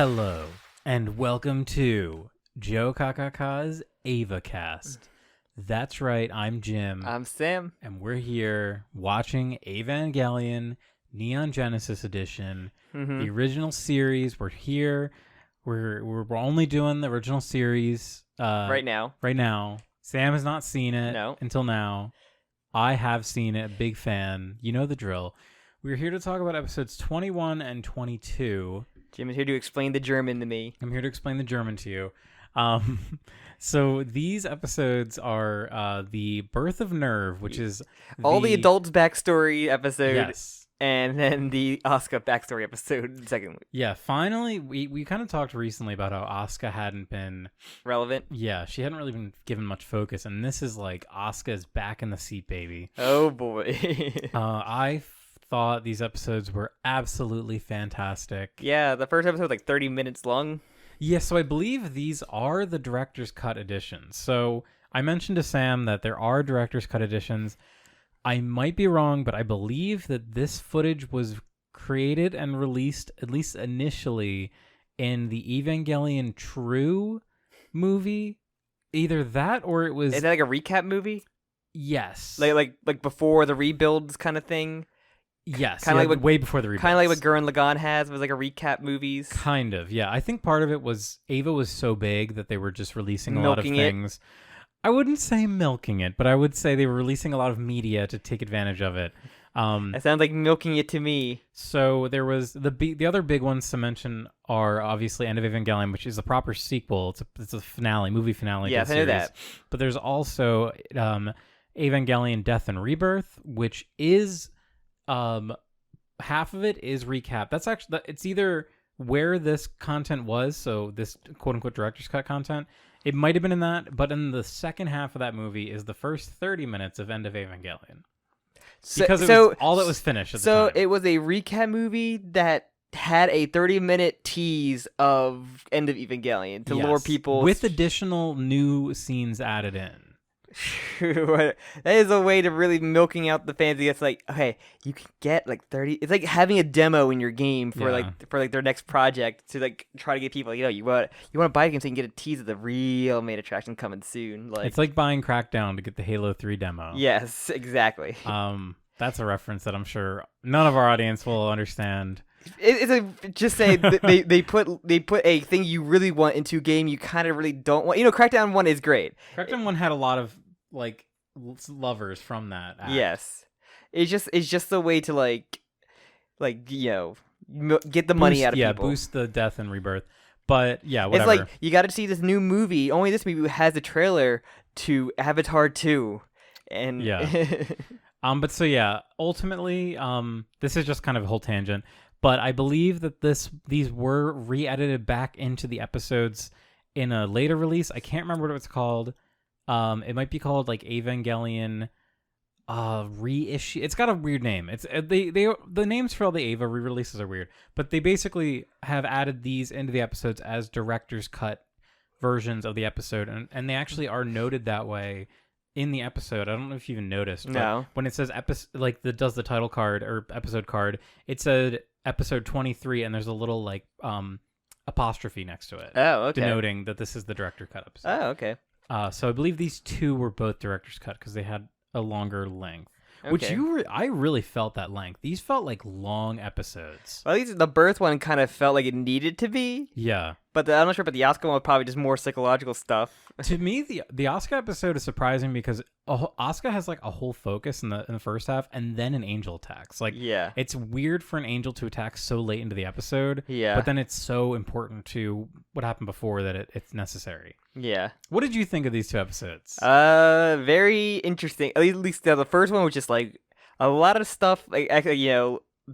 Hello, and welcome to JOKAKAKA's AvaCast. That's right, I'm Jim. I'm Sam. And we're here watching Evangelion Neon Genesis Edition, the original series. We're here. We're only doing the original series Right now. Sam has not seen it No. until now. I have seen it, big fan. You know the drill. We're here to talk about episodes 21 and 22. Jim is here to explain the German to me. I'm here to explain the German to you. So these episodes are the Birth of Nerve, which is all the adults' backstory episode, yes, and then the Asuka backstory episode, secondly. Yeah, finally, we kind of talked recently about how Asuka hadn't been relevant. Yeah, she hadn't really been given much focus, and this is like Asuka's back in the seat, baby. Oh boy. I thought these episodes were absolutely fantastic. Yeah, the first episode was like 30 minutes long. Yeah, so I believe these are the director's cut editions. So I mentioned to Sam that there are director's cut editions. I might be wrong, but I believe that this footage was created and released, at least initially, in the Evangelion True movie. Either that or it was... Is that like a recap movie? Yes. Like before the rebuilds kind of thing? Yes, kind of like way before the rebuilds. Kind of like what Gurren Lagann has, was like a recap movies. Kind of, yeah. I think part of it was Ava was so big that they were just releasing a lot of things. I wouldn't say milking it, but I would say they were releasing a lot of media to take advantage of it. That sounds like milking it to me. So there was the other big ones to mention are obviously End of Evangelion, which is a proper sequel. It's a finale, movie finale. Yes, I know that. But there's also Evangelion Death and Rebirth, which is... half of it is recap. That's actually, it's either where this content was, so this quote-unquote director's cut content, it might have been in that, but in the second half of that movie is the first 30 minutes of End of Evangelion. Because it was all that was finished at the time. So it was a recap movie that had a 30-minute tease of End of Evangelion to lure people... with additional new scenes added in. That is a way to really milking out the fans. It's like, okay, you can get like 30. It's like having a demo in your game for like their next project to like try to get people. You want to buy a game so you can get a tease of the real main attraction coming soon. Like, it's like buying Crackdown to get the Halo 3 demo. Yes, exactly. That's a reference that I'm sure none of our audience will understand. Just say they put a thing you really want into a game you kind of really don't want. Crackdown 1 is great. Crackdown 1 had a lot of like lovers from that act. Yes, it's just a way to get the money out of people. Yeah, boost the Death and Rebirth. But yeah, whatever. It's like you got to see this new movie. Only this movie has a trailer to Avatar 2, and yeah. But so yeah, ultimately, this is just kind of a whole tangent. But I believe that these were re-edited back into the episodes in a later release. I can't remember what it's called. It might be called like Evangelion reissue. It's got a weird name. It's the names for all the Ava re-releases are weird. But they basically have added these into the episodes as director's cut versions of the episode, and they actually are noted that way in the episode. I don't know if you even noticed. No. When it says does the title card or episode card, it said episode 23, and there's a little like apostrophe next to it. Oh, okay. Denoting that this is the director cut episode. Oh, okay. So I believe these two were both director's cut because they had a longer length. Okay. Which I really felt that length. These felt like long episodes. Well, at least the Birth one kind of felt like it needed to be. Yeah. But I'm not sure. But the Asuka one was probably just more psychological stuff. To me, the Asuka episode is surprising because Asuka has like a whole focus in the first half, and then an angel attacks. Like, yeah, it's weird for an angel to attack so late into the episode. Yeah, but then it's so important to what happened before that it's necessary. Yeah. What did you think of these two episodes? Very interesting. At least the first one was just like a lot of stuff, like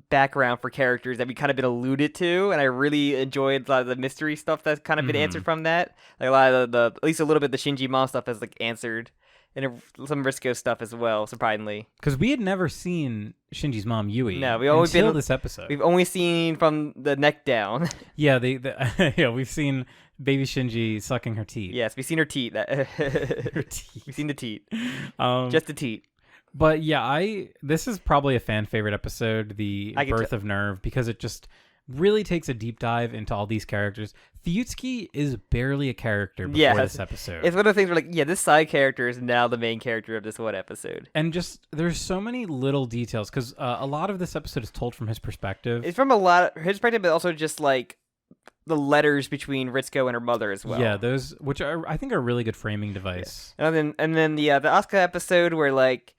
background for characters that we kind of been alluded to, and I really enjoyed a lot of the mystery stuff that's kind of been answered from that. Like a lot of the at least a little bit the Shinji mom stuff is like answered, and some Risco stuff as well, surprisingly. Because we had never seen Shinji's mom Yui. No, we always until this episode. We've only seen from the neck down. Yeah, yeah, we've seen baby Shinji sucking her teeth. Yes, we've seen her teeth. Her teeth. We've seen the teeth. Just the teeth. But yeah, this is probably a fan favorite episode, the Birth of Nerve, because it just really takes a deep dive into all these characters. Fuyutsuki is barely a character before this episode. It's one of the things where, like, this side character is now the main character of this one episode. And just, there's so many little details, because a lot of this episode is told from his perspective. It's from a lot of his perspective, but also just, like, the letters between Ritsuko and her mother as well. Yeah, those, which I think are a really good framing device. Yeah. And then the Asuka episode where, like,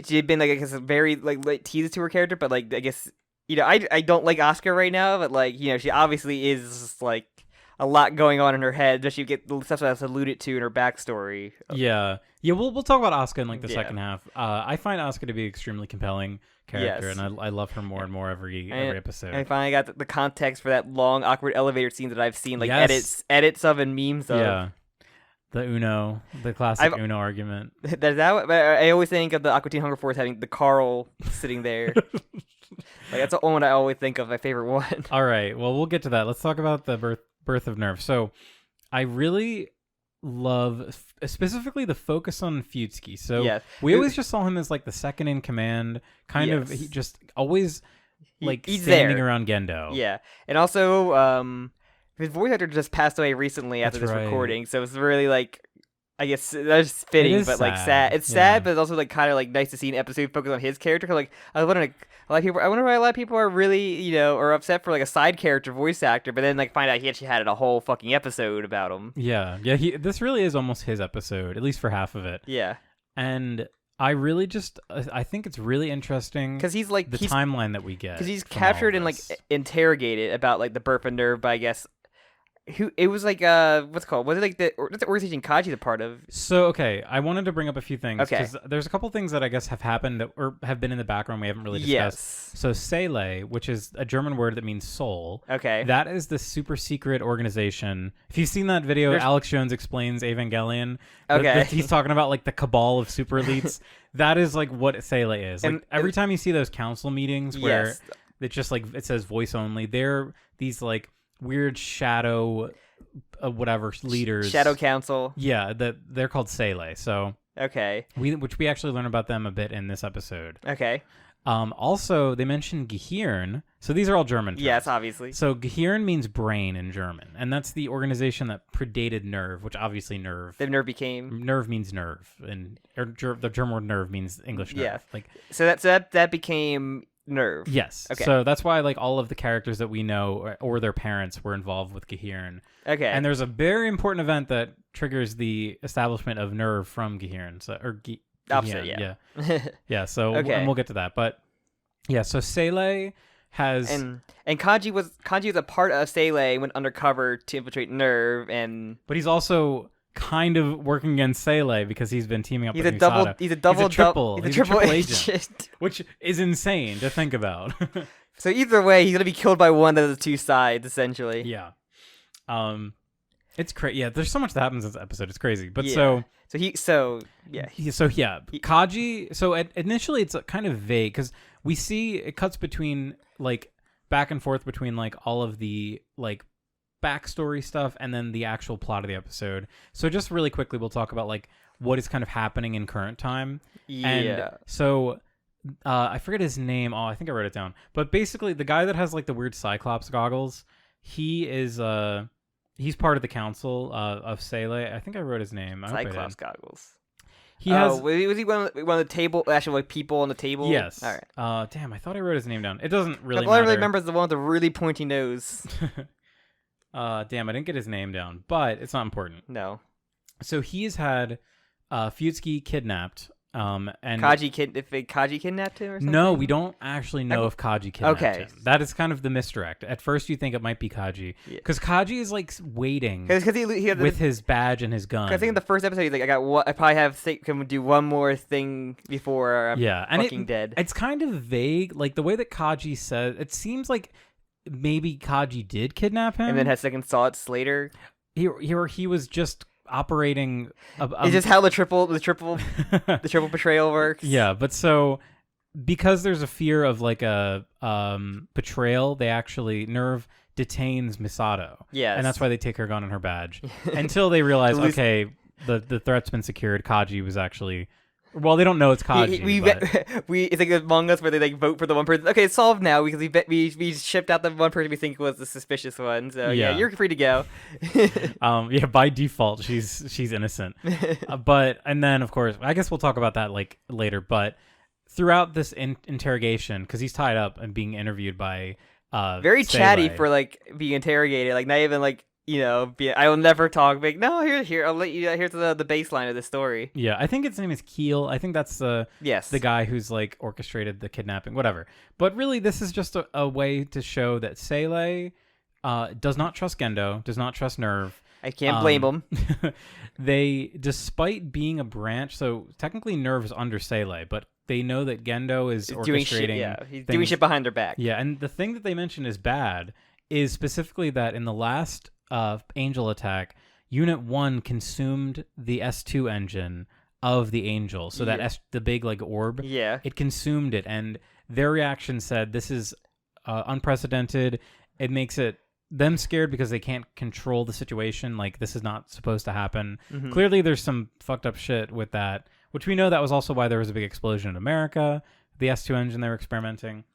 she had been, like, I guess, very, like teased to her character, but, like, I guess, I don't like Asuka right now, but, like, she obviously is, like, a lot going on in her head. Does she get the stuff that's alluded to in her backstory? Yeah. We'll talk about Asuka in like the second half. I find Asuka to be an extremely compelling character, and I love her more and more every episode. And I finally got the context for that long, awkward elevator scene that I've seen, like edits of and memes of. Yeah. The classic Uno argument. I always think of the Aqua Teen Hunger Force having the Carl sitting there. That's the only one I always think of, my favorite one. All right, well, we'll get to that. Let's talk about the birth of Nerve. So I really love specifically the focus on Fuyutsuki. So we always just saw him as like the second in command, kind of. He just always he's standing there around Gendo. Yeah, and also his voice actor just passed away recently after this recording, so it's really like, I guess that's fitting, but sad. Like sad. It's sad, but it's also like kind of like nice to see an episode focus on his character. Cause like I wonder why a lot of people are really are upset for like a side character voice actor, but then like find out he actually had a whole fucking episode about him. Yeah. This really is almost his episode, at least for half of it. Yeah. And I think it's really interesting because he's like the timeline that we get, because he's captured and like interrogated about like the birth of Nerve by, I guess. It was like what's it called? Was it like the organization Kaji's a part of? So okay, I wanted to bring up a few things because there's a couple things that I guess have happened or have been in the background we haven't really discussed. So Seele, which is a German word that means soul. Okay. That is the super secret organization. If you've seen that video, Alex Jones explains Evangelion. Okay. He's talking about like the cabal of super elites. That is like what Seele is. Like every time you see those council meetings where it's just like it says voice only, they're these like weird shadow whatever leaders, shadow council, they're called Seele. So which we actually learn about them a bit in this episode. Also they mentioned Gehirn, so these are all German terms. Yes, obviously. So Gehirn means brain in German, and that's the organization that predated Nerve, which obviously Nerve means nerve, and the German word nerve means English nerve. So that became Nerve. Yes. Okay. So that's why like all of the characters that we know or their parents were involved with Gehirn. Okay. And there's a very important event that triggers the establishment of Nerve from Gehirn. So opposite, yeah. So and we'll get to that, but yeah. So Seele has and Kaji was a part of Seele and went undercover to infiltrate Nerve, but he's also kind of working against Seele because he's been teaming up with Musada. He's a triple agent, which is insane to think about. So either way, he's gonna be killed by one of the two sides, essentially. Yeah. It's crazy. Yeah, there's so much that happens in this episode. It's crazy. But Kaji. So initially it's kind of vague because we see it cuts between like back and forth between like all of the like backstory stuff and then the actual plot of the episode. So just really quickly, we'll talk about like what is kind of happening in current time. And so I forget his name. I think I wrote it down. But basically, the guy that has like the weird Cyclops goggles, he is he's part of the council of Seele. I think I wrote his name. Cyclops goggles. He has. Was he one of the table? Actually, like people on the table. Yes. All right. Damn, I thought I wrote his name down. It doesn't really matter. All I really remember is the one with the really pointy nose. Damn, I didn't get his name down, but it's not important. No. So he's had Fuyutsuki kidnapped. And Kaji kidnapped him or something? No, we don't actually know if Kaji kidnapped him. That is kind of the misdirect. At first you think it might be Kaji. Because Kaji is like waiting with his badge and his gun. I think in the first episode he's like, I probably can do one more thing before I'm fucking dead. It's kind of vague. Like the way that Kaji says, it seems like maybe Kaji did kidnap him. And then had second thoughts later. He was just operating it's just how the triple betrayal works. Yeah, but so because there's a fear of like a betrayal, they actually Nerve detains Misato. Yes. And that's why they take her gun and her badge until they realize okay, the threat's been secured. Kaji was actually Well, they don't know it's Kaji. It's like Among Us where they like vote for the one person. Okay, it's solved now because we shipped out the one person we think was the suspicious one. So yeah, you're free to go. Yeah, by default, she's innocent. And then of course, I guess we'll talk about that like later. But throughout this interrogation, because he's tied up and being interviewed by very Seilei. chatty for like being interrogated, like not even like. I will never talk. Like, no, here, I'll let you. Here's the baseline of the story. Yeah, I think his name is Keel. I think that's the guy who's like orchestrated the kidnapping, whatever. But really, this is just a way to show that Seilei does not trust Gendo, does not trust Nerve. I can't blame him. They, despite being a branch, so technically Nerve is under Seilei, but they know that Gendo is orchestrating. Doing shit, he's doing shit behind their back. Yeah, and the thing that they mention is bad is specifically that in the last Angel attack, Unit 1 consumed the S2 engine of the Angel. So that the big like orb, it consumed it. And their reaction said, this is unprecedented. It makes them scared because they can't control the situation. Like, this is not supposed to happen. Mm-hmm. Clearly, there's some fucked up shit with that, which we know that was also why there was a big explosion in America. The S2 engine they were experimenting.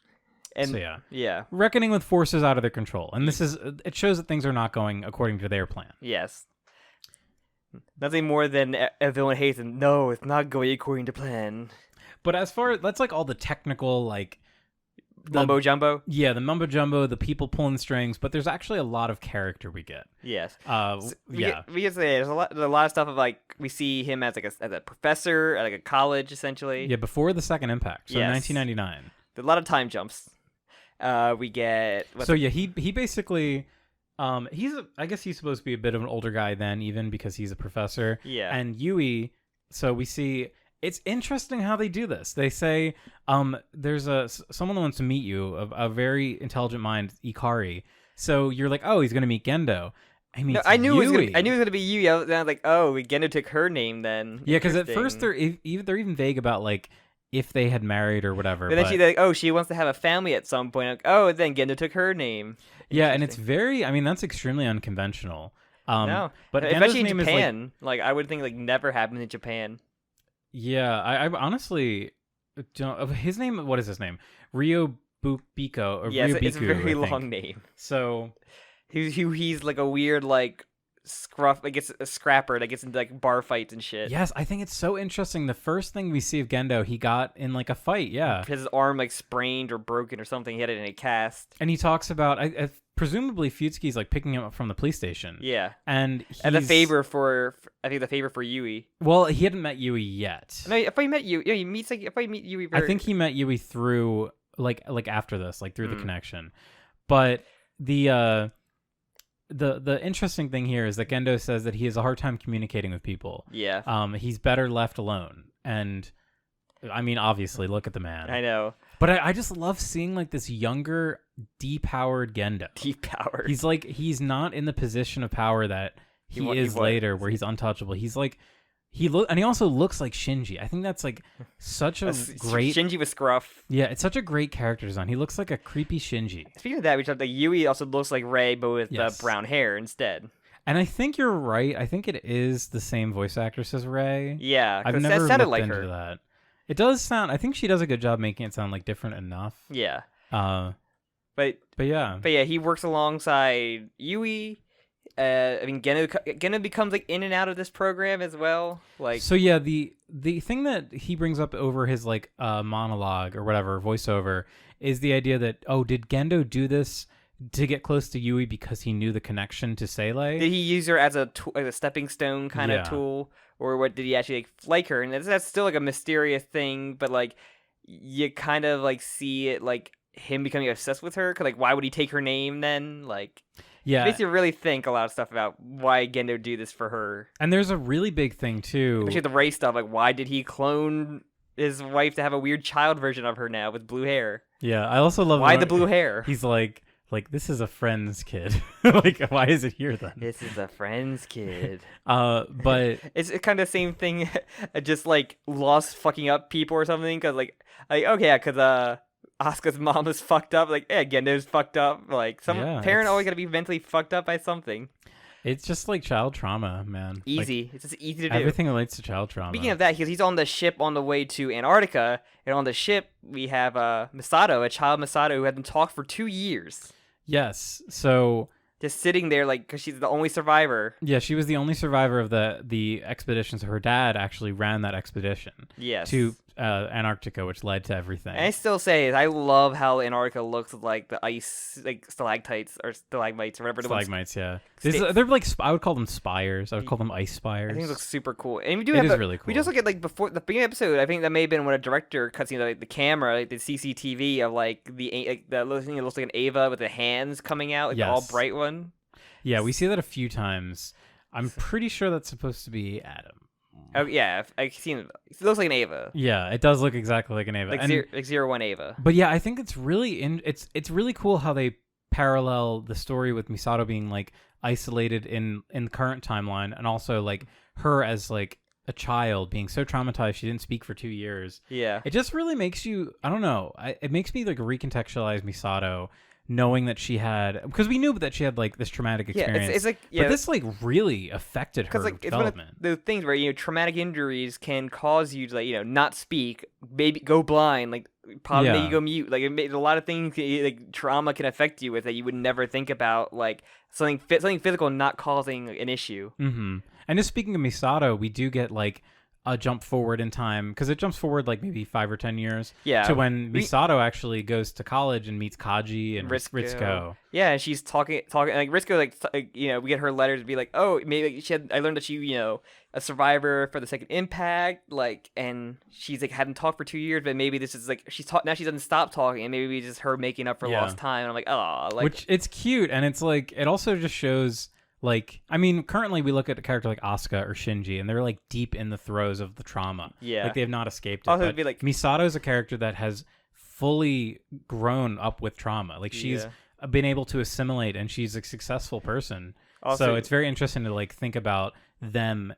And so reckoning with forces out of their control, and it shows that things are not going according to their plan. Yes, nothing more than a villain hates, and no, it's not going according to plan. But as far as that's like all the technical like mumbo jumbo, the mumbo jumbo, the people pulling strings, but there's actually a lot of character we get. Yes, we can say there's a lot of stuff of like we see him as a professor at like a college essentially. Yeah, before the second impact, so 1999. A lot of time jumps. We get he basically I guess he's supposed to be a bit of an older guy then, even because he's a professor. Yeah. And Yui, so we see it's interesting how they do this. They say there's someone that wants to meet you, a very intelligent mind, Ikari. So you're like, oh, he's gonna meet Gendo. I mean, I knew it was gonna be Yui. I was like, oh, Gendo took her name then. Yeah, because at first they're even vague about like if they had married or whatever. But then she's like, oh, she wants to have a family at some point. Like, oh, then Gendo took her name. Yeah, and it's that's extremely unconventional. No, but especially in name Japan. Is like I would think like never happened in Japan. Yeah, I honestly don't. His name, what is his name? Ryo Biko. Or Ryo it's a Biku, very long name. So he's like a weird like scruff, like it's a scrapper that gets into like bar fights and shit. Yes, I think it's so interesting. The first thing we see of Gendo, he got in like a fight. Yeah, his arm like sprained or broken or something. He had it in a cast. And he talks about, presumably Futsuki's like picking him up from the police station. Yeah, and the favor for Yui. Well, he hadn't met Yui yet. No, if I met Yui, he meets like if I meet Yui. I think he met Yui through like after this, like through the connection. But the interesting thing here is that Gendo says that he has a hard time communicating with people. Yeah. He's better left alone. And I mean, obviously, look at the man. I know. But I just love seeing like this younger, depowered Gendo. Depowered. He's not in the position of power that he is later, where he's untouchable. He's like, he also looks like Shinji. I think that's like such a great Shinji with scruff. Yeah, it's such a great character design. He looks like a creepy Shinji. Speaking of that, we talked like Yui also looks like Rei, but with brown hair instead. And I think you're right. I think it is the same voice actress as Rei. Yeah, I've never sounded looked like into her. That. It does sound. I think she does a good job making it sound like different enough. Yeah. But yeah. But yeah, he works alongside Yui. I mean, Geno becomes like in and out of this program as well. Like, so yeah, the thing that he brings up over his like monologue or whatever voiceover is the idea that did Gendo do this to get close to Yui because he knew the connection to Seilei? Did he use her as a stepping stone kind of tool, or what? Did he actually like her? And that's still like a mysterious thing, but like you kind of like see it like him becoming obsessed with her. 'Cause like, why would he take her name then? Like. Yeah, it makes you really think a lot of stuff about why Gendo do this for her. And there's a really big thing too, especially the Rei stuff. Like, why did he clone his wife to have a weird child version of her now with blue hair? Yeah, I also love why the blue hair. He's like this is a friend's kid. Like, why is it here then? This is a friend's kid. But it's kind of the same thing, just like lost fucking up people or something. Cause like okay, yeah, cause Asuka's mom is fucked up. Like, Gendo's fucked up. Like, some parent always gotta be mentally fucked up by something. It's just like child trauma, man. Easy. It's just easy to do. Everything relates to child trauma. Speaking of that, he's on the ship on the way to Antarctica, and on the ship we have Misato, a child Misato who hadn't talked for 2 years. Yes. So just sitting there, like, because she's the only survivor. Yeah, she was the only survivor of the expedition. So her dad actually ran that expedition. Yes. To Antarctica, which led to everything. And I still say I love how Antarctica looks like the ice, like stalactites or stalagmites or whatever. Stalagmites, yeah. They're like I would call them spires. I would call them ice spires. I think it looks super cool. And we do have really cool. We just look at like before the beginning episode. I think that may have been when a director cuts like the camera, like the CCTV of like the thing that looks like an Ava with the hands coming out, like the all bright one. Yeah, we see that a few times. I'm pretty sure that's supposed to be Adam. Oh yeah, I've seen it. It looks like an Ava. Yeah, it does look exactly like an Ava, like 01 Ava. But yeah, I think it's really it's really cool how they parallel the story with Misato being like isolated in the current timeline, and also like her as like a child being so traumatized she didn't speak for 2 years. Yeah, it just really makes you, I don't know, it makes me like recontextualize Misato. Knowing that she had, because we knew that she had like this traumatic experience. Yeah, it's like, but this like really affected her like, development. It's one of the things where traumatic injuries can cause you to like not speak, maybe go blind, like probably make you go mute. Like a lot of things, like trauma can affect you with that you would never think about, like something physical not causing an issue. Mm-hmm. And just speaking of Misato, we do get like a jump forward in time, because it jumps forward like maybe 5 or 10 years to when Misato actually goes to college and meets Kaji and Ritsuko. Yeah, and she's talking like Ritsuko, like we get her letters to be like, oh, maybe I learned that she a survivor for the second impact, like, and she's like hadn't talked for 2 years, but maybe this is like now she doesn't stop talking, and maybe it's just her making up for lost time. And I'm like, oh, like, which it's cute, and it's like it also just shows. Like, I mean, currently we look at a character like Asuka or Shinji, and they're like deep in the throes of the trauma. Yeah, like they have not escaped it. Also, it'd be like Misato is a character that has fully grown up with trauma. Like she's been able to assimilate, and she's a successful person. Also, so it's very interesting to like think about them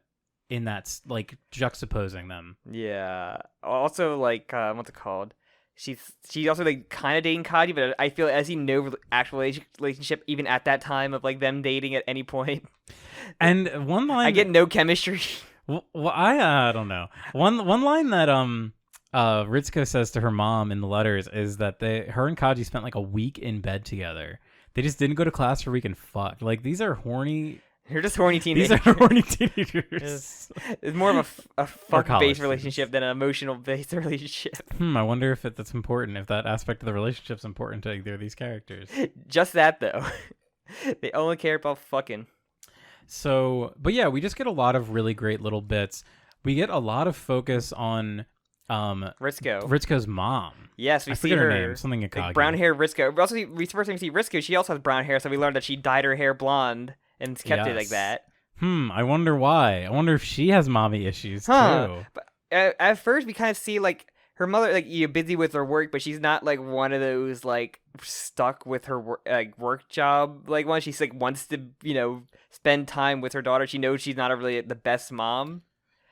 in that, like juxtaposing them. Yeah. Also, like what's it called? She's also like kind of dating Kaji, but I feel I see no actual relationship even at that time of like them dating at any point. And one line I get no chemistry. Well, I don't know. One line that Ritsuko says to her mom in the letters is that her and Kaji spent like a week in bed together. They just didn't go to class for a week and fuck. Like these are horny. They're just horny teenagers. These are horny teenagers. It's more of a fuck-based relationship than an emotional-based relationship. I wonder if that's important, if that aspect of the relationship's important to either of these characters. Just that, though. They only care about fucking. So, but yeah, we just get a lot of really great little bits. We get a lot of focus on Ritsuko's mom. Yes, we see her name, something Akagi. Like brown hair Ritsuko. We also first time we see Ritsuko, she also has brown hair, so we learned that she dyed her hair blonde and kept it like that. I wonder why. I wonder if she has mommy issues too. But at first we kind of see like her mother like busy with her work, but she's not like one of those like stuck with her work job like one. She's like wants to spend time with her daughter. She knows she's not really the best mom.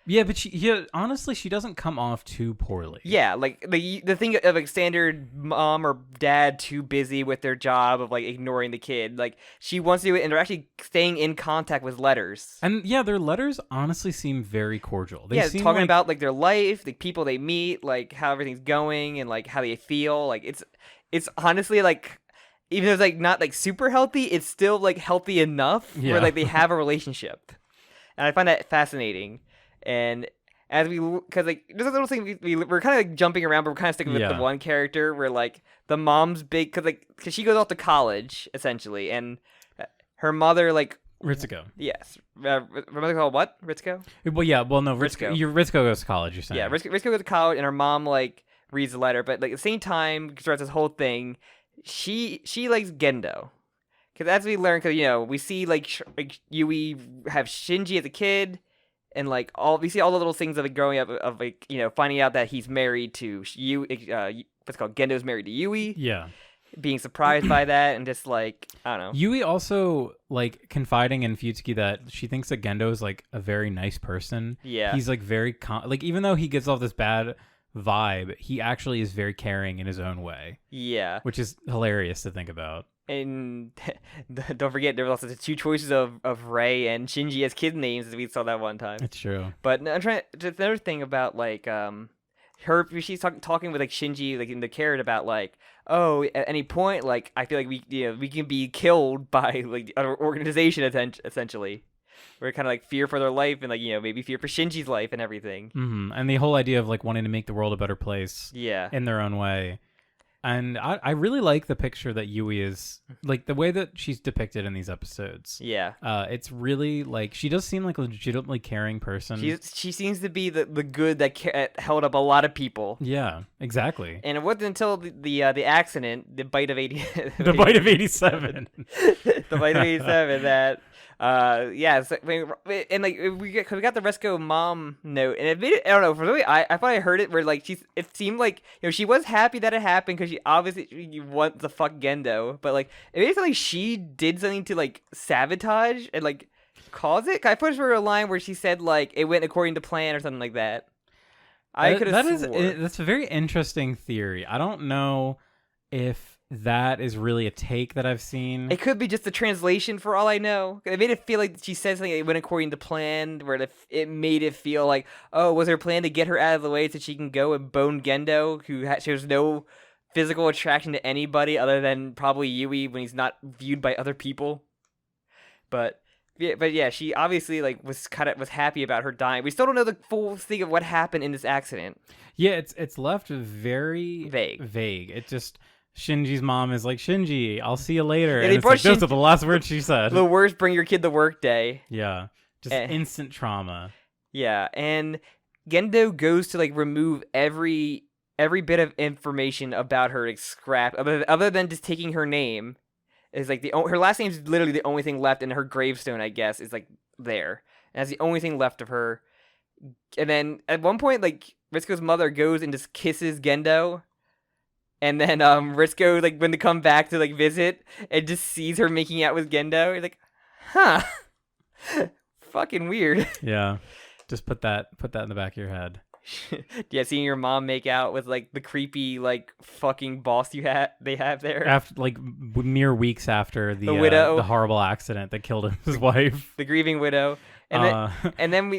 Yeah, but honestly, she doesn't come off too poorly. Yeah, like the thing of like standard mom or dad too busy with their job of like ignoring the kid. Like she wants to do it, and they're actually staying in contact with letters. And yeah, their letters honestly seem very cordial. They seem talking about like their life, the people they meet, like how everything's going, and like how they feel. Like it's honestly like, even though it's like not like super healthy, it's still like healthy enough where like they have a relationship, and I find that fascinating. And as because like there's a little thing we're kind of like jumping around, but we're kind of sticking with the one character where like the mom's big because she goes off to college essentially, and her mother like Ritsuko. Yes, her mother called what Ritsuko? Well no Ritsuko. Ritsuko goes to college. You're saying Ritsuko goes to college, and her mom like reads the letter, but like at the same time throughout this whole thing, she likes Gendo. Because as we learn, because we see like Yui have Shinji as a kid. And like we see all the little things of it growing up of like finding out that he's married to what's called Gendo's married to Yui. Yeah, being surprised by that, and just like I don't know. Yui also like confiding in Futsuki that she thinks that Gendo is like a very nice person. Yeah, he's like very like even though he gives off this bad vibe, he actually is very caring in his own way. Yeah, which is hilarious to think about. and don't forget there were also the two choices of Rei and Shinji as kid names as we saw that one time. It's true. But no, I'm trying. Just another thing about like her, she's talking with like Shinji like in the carrot about like, oh, at any point like I feel like we can be killed by like the other organization essentially. We're kind of like fear for their life and like maybe fear for Shinji's life and everything. Mm-hmm. And the whole idea of like wanting to make the world a better place. Yeah. In their own way. And I really like the picture that Yui is, like, the way that she's depicted in these episodes. Yeah. It's really, like, she does seem like a legitimately caring person. She seems to be the good that held up a lot of people. Yeah, exactly. And it wasn't until the accident, the bite of 80... the bite of 87. The bite of 87 that... so, and like we got the Resco mom note, and it made it, I don't know, for me, I thought I heard it where like it seemed like she was happy that it happened because she obviously wants to fuck Gendo, but like it made it sound like she did something to like sabotage and like cause it. I pushed for a line where she said like it went according to plan or something like that. I could have that's a very interesting theory. I don't know if that is really a take that I've seen. It could be just the translation for all I know. It made it feel like she said something that went according to plan, where it made it feel like, oh, was her plan to get her out of the way so she can go and bone Gendo, who shows no physical attraction to anybody other than probably Yui when he's not viewed by other people. But yeah, she obviously like was happy about her dying. We still don't know the full thing of what happened in this accident. Yeah, it's left very vague. It just... Shinji's mom is like, Shinji, I'll see you later. Yeah, and it's like, those are the last words she said. The worst, bring your kid to work day. Yeah. Just instant trauma. Yeah, and Gendo goes to like remove every bit of information about her, like scrap, other than just taking her name. Is like her last name is literally the only thing left, and her gravestone, I guess, is like there. And that's the only thing left of her. And then at one point, like Risco's mother goes and just kisses Gendo. And then Risco, like, when they come back to, like, visit, and just sees her making out with Gendo, he's like, huh. Fucking weird. Yeah. Just put that in the back of your head. Yeah, seeing your mom make out with, like, the creepy, like, fucking boss they have there. After, like, mere weeks after the widow. The horrible accident that killed his wife. The grieving widow. And then we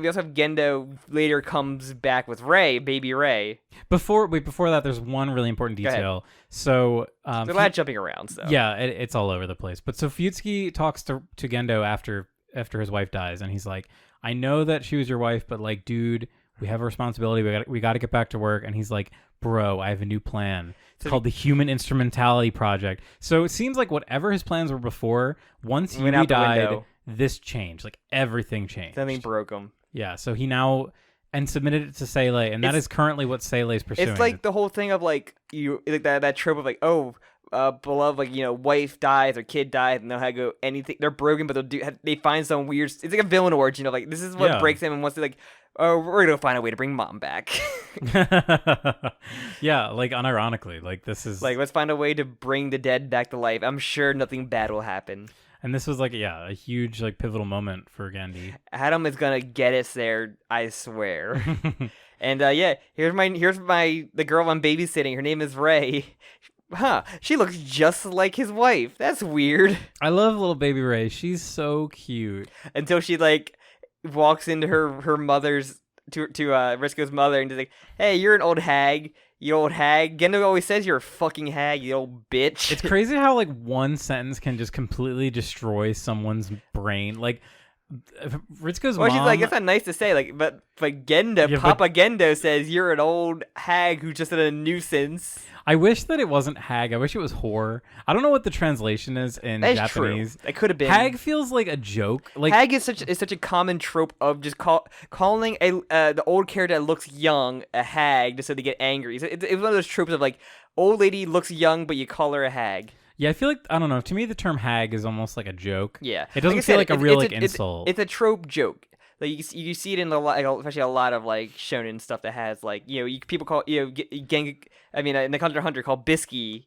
also have Gendo later comes back with baby Rei. Before that, there's one really important detail. So there's a lot jumping around. So yeah, it's all over the place. But so Fuyutsuki talks to Gendo after his wife dies, and he's like, "I know that she was your wife, but like, dude, we have a responsibility. We got to get back to work." And he's like, "Bro, I have a new plan. It's called the Human Instrumentality Project." So it seems like whatever his plans were before, once he died. This changed. Like, everything changed. Something broke him. Yeah, so he now... And submitted it to Seele, and that is currently what Seele is pursuing. It's like the whole thing of, like, like that trope of, like, beloved, like, wife dies or kid dies, and they'll have go anything... They're broken, but they find some weird... It's like a villain origin of, like, this is what breaks them, and once they're like, oh, we're gonna find a way to bring mom back. Yeah, like, unironically. Like, this is... Like, let's find a way to bring the dead back to life. I'm sure nothing bad will happen. And this was like, a huge, like, pivotal moment for Gandhi. Adam is gonna get us there, I swear. And here's the girl I'm babysitting. Her name is Rei. Huh? She looks just like his wife. That's weird. I love little baby Rei. She's so cute. Until she like walks into her mother's to Risco's mother and just like, hey, you're an old hag. You old hag. Gendo always says you're a fucking hag, you old bitch. It's crazy how, like, one sentence can just completely destroy someone's brain. Like, Ritsuko's mom... She's like, it's not nice to say, like, but Gendo, Papa Gendo says you're an old hag who's just a nuisance. I wish that it wasn't hag. I wish it was whore. I don't know what the translation is in Japanese. True. It could have been. Hag feels like a joke. Like, hag is such a common trope of just calling the old character that looks young a hag just so they get angry. It's one of those tropes of like, old lady looks young but you call her a hag. Yeah, I feel like, I don't know, to me the term hag is almost like a joke. Yeah. It doesn't feel like a real insult. It's a trope joke. Like you see it in especially a lot of like shonen stuff that has like, people call in the Hunter x Hunter call Bisky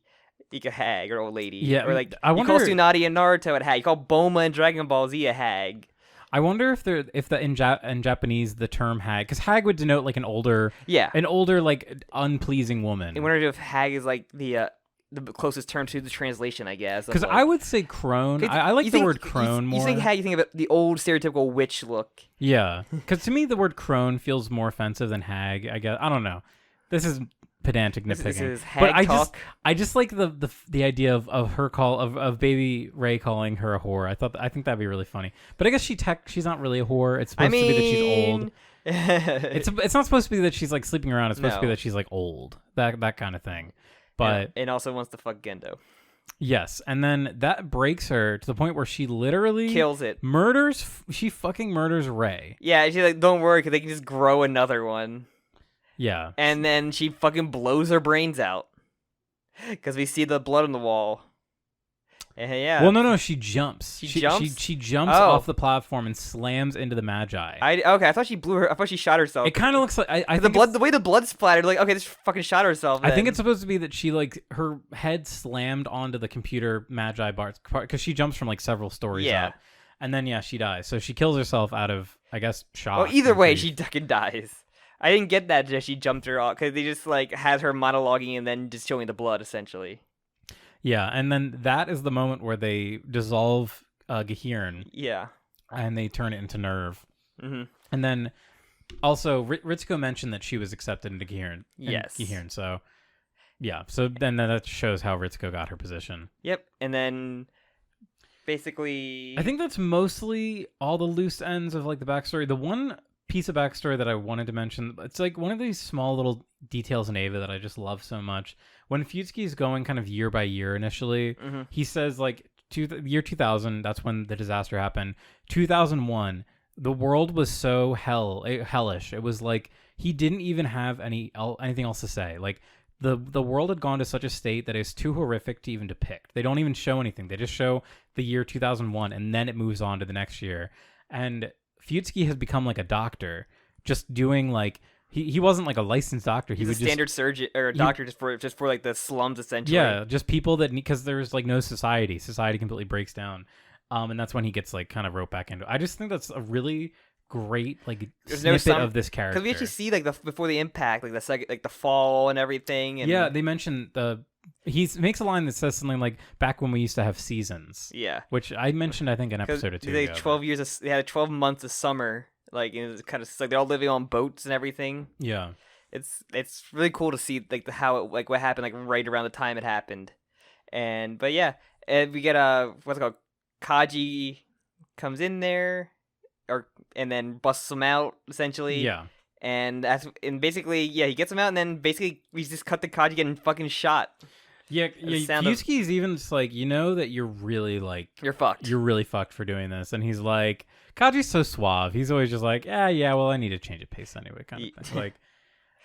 a hag or old lady. Yeah, or like I wonder, you call Tsunade and Naruto a hag. You call Bulma and Dragon Ball Z a hag. I wonder if in Japanese the term hag, because hag would denote like an older like unpleasing woman. I wonder if hag is like the the closest term to the translation, I guess. Because I would say crone. I like the word crone more. You think how you think about the old stereotypical witch look. Yeah, because to me the word crone feels more offensive than hag. I guess I don't know. This is pedantic nitpicking. This is hag but talk. I just like the idea of her of Baby Ray calling her a whore. I think that'd be really funny. But I guess she's not really a whore. It's supposed to be that she's old. It's not supposed to be that she's like sleeping around. It's supposed to be that she's like old. That kind of thing. But and also wants to fuck Gendo. Yes, and then that breaks her to the point where she literally kills it. She fucking murders Ray. Yeah, she's like, don't worry, because they can just grow another one. Yeah. And then she fucking blows her brains out. Because we see the blood on the wall. And yeah. Well, no, she jumps. She jumps? She jumps off the platform and slams into the Magi. I thought she blew her. I thought she shot herself. It kind of looks like I the blood. The way the blood splattered, like, okay, this fucking shot herself. I think it's supposed to be that she like her head slammed onto the computer Magi part because she jumps from like several stories up. And then she dies. So she kills herself out of, I guess, shock. Well, either way, she fucking dies. I didn't get that she jumped her off because they just like had her monologuing and then just showing the blood essentially. Yeah, and then that is the moment where they dissolve Gahirn. Yeah. And they turn it into Nerve. Mm-hmm. And then also Ritsuko mentioned that she was accepted into Gahirn. Yes. Gahirn, so yeah. So then that shows how Ritsuko got her position. Yep. And then basically I think that's mostly all the loose ends of like the backstory. The one piece of backstory that I wanted to mention, it's like one of these small little details in Eva that I just love so much. When Fuyutsuki's going kind of year by year initially, he says like year 2000, that's when the disaster happened. 2001, the world was so hellish. It was like he didn't even have anything else to say. Like the world had gone to such a state that it's too horrific to even depict. They don't even show anything. They just show the year 2001 and then it moves on to the next year. And Fuyutsuki has become like a doctor, just doing like he wasn't like a licensed doctor. He's a standard surgeon or a doctor just for like the slums essentially. Yeah, just people that because there's like no society. Society completely breaks down, and that's when he gets like kind of roped back into. I just think that's a really great like snippet of this character because we actually see like before the impact, like the second, like the fall and everything. And yeah, they mentioned he makes a line that says something like back when we used to have seasons. Yeah, which I mentioned I think an episode or two ago. 12 they had 12 months of summer. Like it was kind of like they're all living on boats and everything. Yeah, it's really cool to see like how it like what happened like right around the time it happened, and we get what's it called, Kaji comes in there, and then busts him out essentially. Yeah, and basically he gets him out, and then basically we just cut the Kaji getting fucking shot. Yeah. Fuyutsuki's even just like, you know that you're really like you're fucked. You're really fucked for doing this, and he's like, Kaji's so suave. He's always just like, yeah. Well, I need to change of pace anyway, kind of thing. Like,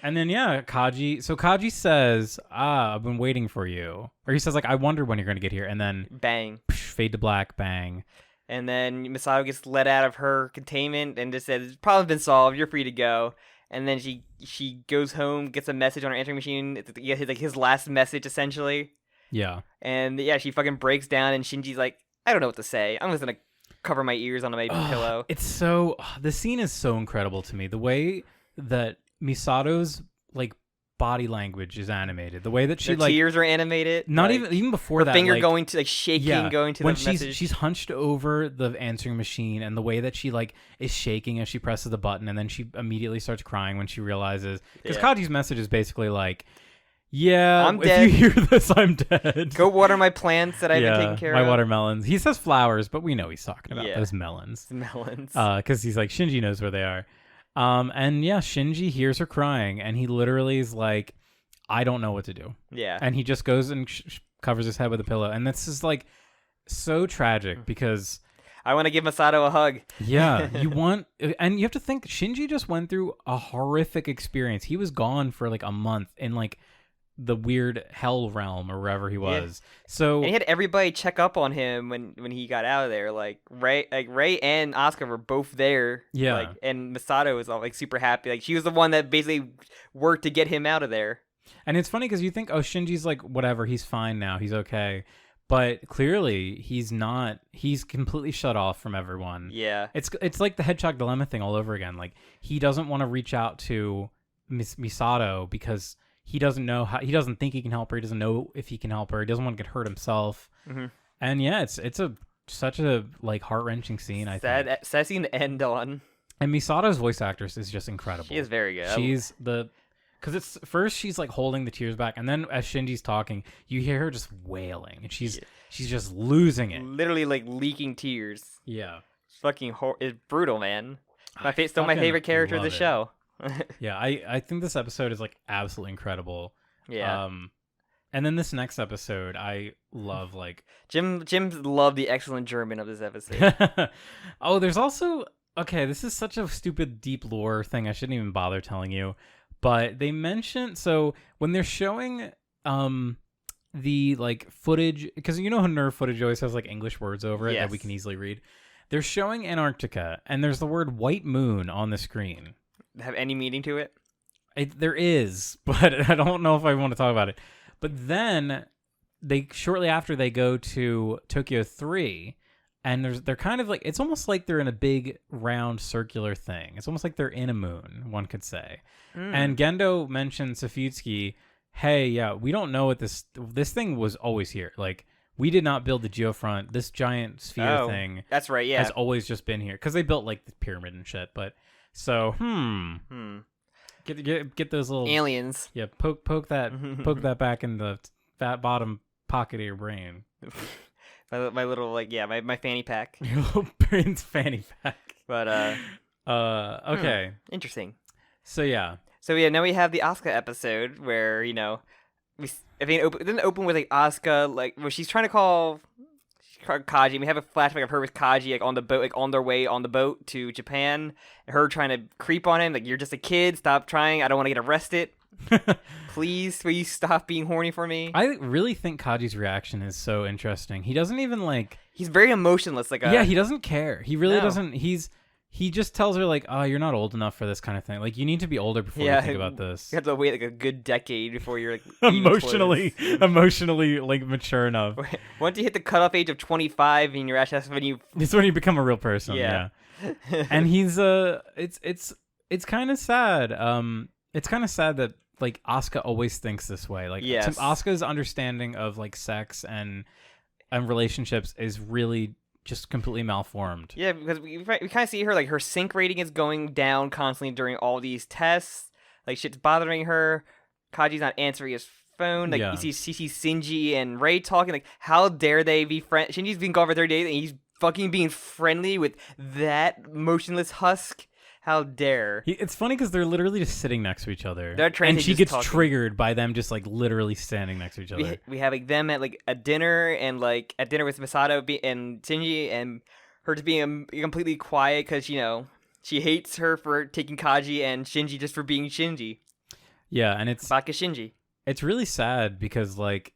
and then Kaji. So Kaji says, I've been waiting for you, or he says like, I wonder when you're gonna get here, and then bang, fade to black, bang. And then Misato gets let out of her containment and just says, "Problem's been solved. You're free to go." And then she goes home, gets a message on her answering machine. It's like his last message, essentially. Yeah. And she fucking breaks down, and Shinji's like, "I don't know what to say. I'm just gonna cover my ears on my pillow." It's so the scene is so incredible to me. The way that Misato's like body language is animated, the way that she tears are animated, not like, even before her that finger going to like shaking, going to when the message. She's hunched over the answering machine, and the way that she like is shaking as she presses the button, and then she immediately starts crying when she realizes because Kaji's message is basically like, I'm dead. If you hear this, I'm dead. Go water my plants that I've been taking care of. My watermelons. He says flowers, but we know he's talking about those melons. Melons. Because he's like, Shinji knows where they are. And Shinji hears her crying, and he literally is like, I don't know what to do. Yeah. And he just goes and covers his head with a pillow. And this is like so tragic because I want to give Masato a hug. Yeah. And you have to think Shinji just went through a horrific experience. He was gone for like a month in like the weird hell realm or wherever he was. So and he had everybody check up on him when he got out of there. Like Ray and Asuka were both there. Yeah. Like, and Masato was all like super happy. Like she was the one that basically worked to get him out of there. And it's funny because you think, Shinji's like whatever, he's fine now, he's okay. But clearly he's not. He's completely shut off from everyone. Yeah. It's like the Hedgehog Dilemma thing all over again. Like he doesn't want to reach out to Misato because he doesn't know how, he doesn't think he can help her. He doesn't know if he can help her. He doesn't want to get hurt himself. Mm-hmm. And yeah, it's such a like heart-wrenching scene. I think Sad scene to end on. And Misato's voice actress is just incredible. She is very good. She's because it's first she's like holding the tears back, and then as Shinji's talking, you hear her just wailing, and she's just losing it, literally like leaking tears. Yeah, Fucking it's brutal, man. Still my favorite character of the show. Yeah, I think this episode is like absolutely incredible. Yeah. And then this next episode, I love like Jim loved the excellent German of this episode. Oh, there's also this is such a stupid deep lore thing. I shouldn't even bother telling you. But they mention, so when they're showing the like footage, because you know how Nerf footage always has like English words over it that we can easily read. They're showing Antarctica, and there's the word white moon on the screen. Have any meaning to it? There is, but I don't know if I want to talk about it. But then shortly after they go to Tokyo 3, and they're kind of like, it's almost like they're in a big round circular thing. It's almost like they're in a moon, one could say. And Gendo mentions Safutsuki, hey, yeah, we don't know what this thing was always here. Like, we did not build the geofront. This giant sphere thing. That's right, yeah. Has always just been here. Because they built, like, the pyramid and shit. But, so, Get those little... aliens. Yeah, poke that back in the fat bottom pocket of your brain. my little, like, yeah, my fanny pack. Your little brain's fanny pack. But, okay. Interesting. So yeah, now we have the Asuka episode where, you know, it didn't open with like Asuka, like where she's trying to call Kaji. We have a flashback of her with Kaji like on the boat, like on their way on the boat to Japan. Her trying to creep on him, like, you're just a kid, stop trying. I don't want to get arrested. Please, will you stop being horny for me? I really think Kaji's reaction is so interesting. He doesn't even like. He's very emotionless. Like he doesn't care. He really doesn't. He just tells her, like, oh, you're not old enough for this kind of thing. Like, you need to be older before you think about this. You have to wait, like, a good decade before you're, like, emotionally, like, mature enough. Once you hit the cutoff age of 25 and you're actually, it's when you become a real person, yeah. And he's, it's kind of sad. It's kind of sad that, like, Asuka always thinks this way. Like, Asuka's understanding of, like, sex and relationships is really just completely malformed. Yeah, because we kind of see her, like, her sync rating is going down constantly during all these tests. Like, shit's bothering her. Kaji's not answering his phone. Like, you see Shinji and Rei talking. Like, how dare they be friends? Shinji's been gone for 30 days, and he's fucking being friendly with that motionless husk. How dare. It's funny because they're literally just sitting next to each other. And she gets triggered by them just, like, literally standing next to each other. We have, like, them at, like, a dinner, and, like, at dinner with Misato and Shinji, and her just being completely quiet because, you know, she hates her for taking Kaji and Shinji just for being Shinji. Yeah, and it's... Baka Shinji. It's really sad because, like,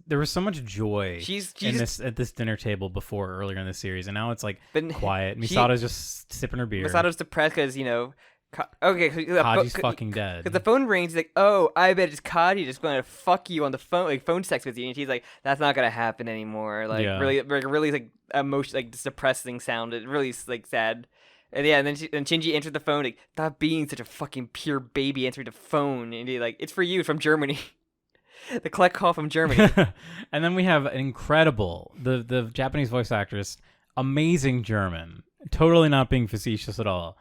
there was so much joy at this dinner table before earlier in the series, and now it's like quiet. Misato's just sipping her beer. Misato's depressed because, you know, Kaji's fucking dead. Because the phone rings, he's like, oh, I bet it's Kaji just going to fuck you on the phone, like phone sex with you, and she's like, that's not gonna happen anymore. Like really like emotion, like this depressing sound. It really like sad. And yeah, and then Shinji answered the phone, like, stop being such a fucking pure baby answering the phone. And he's like, it's for you, from Germany. The collect call from Germany. And then we have an incredible, the Japanese voice actress, amazing German, totally not being facetious at all.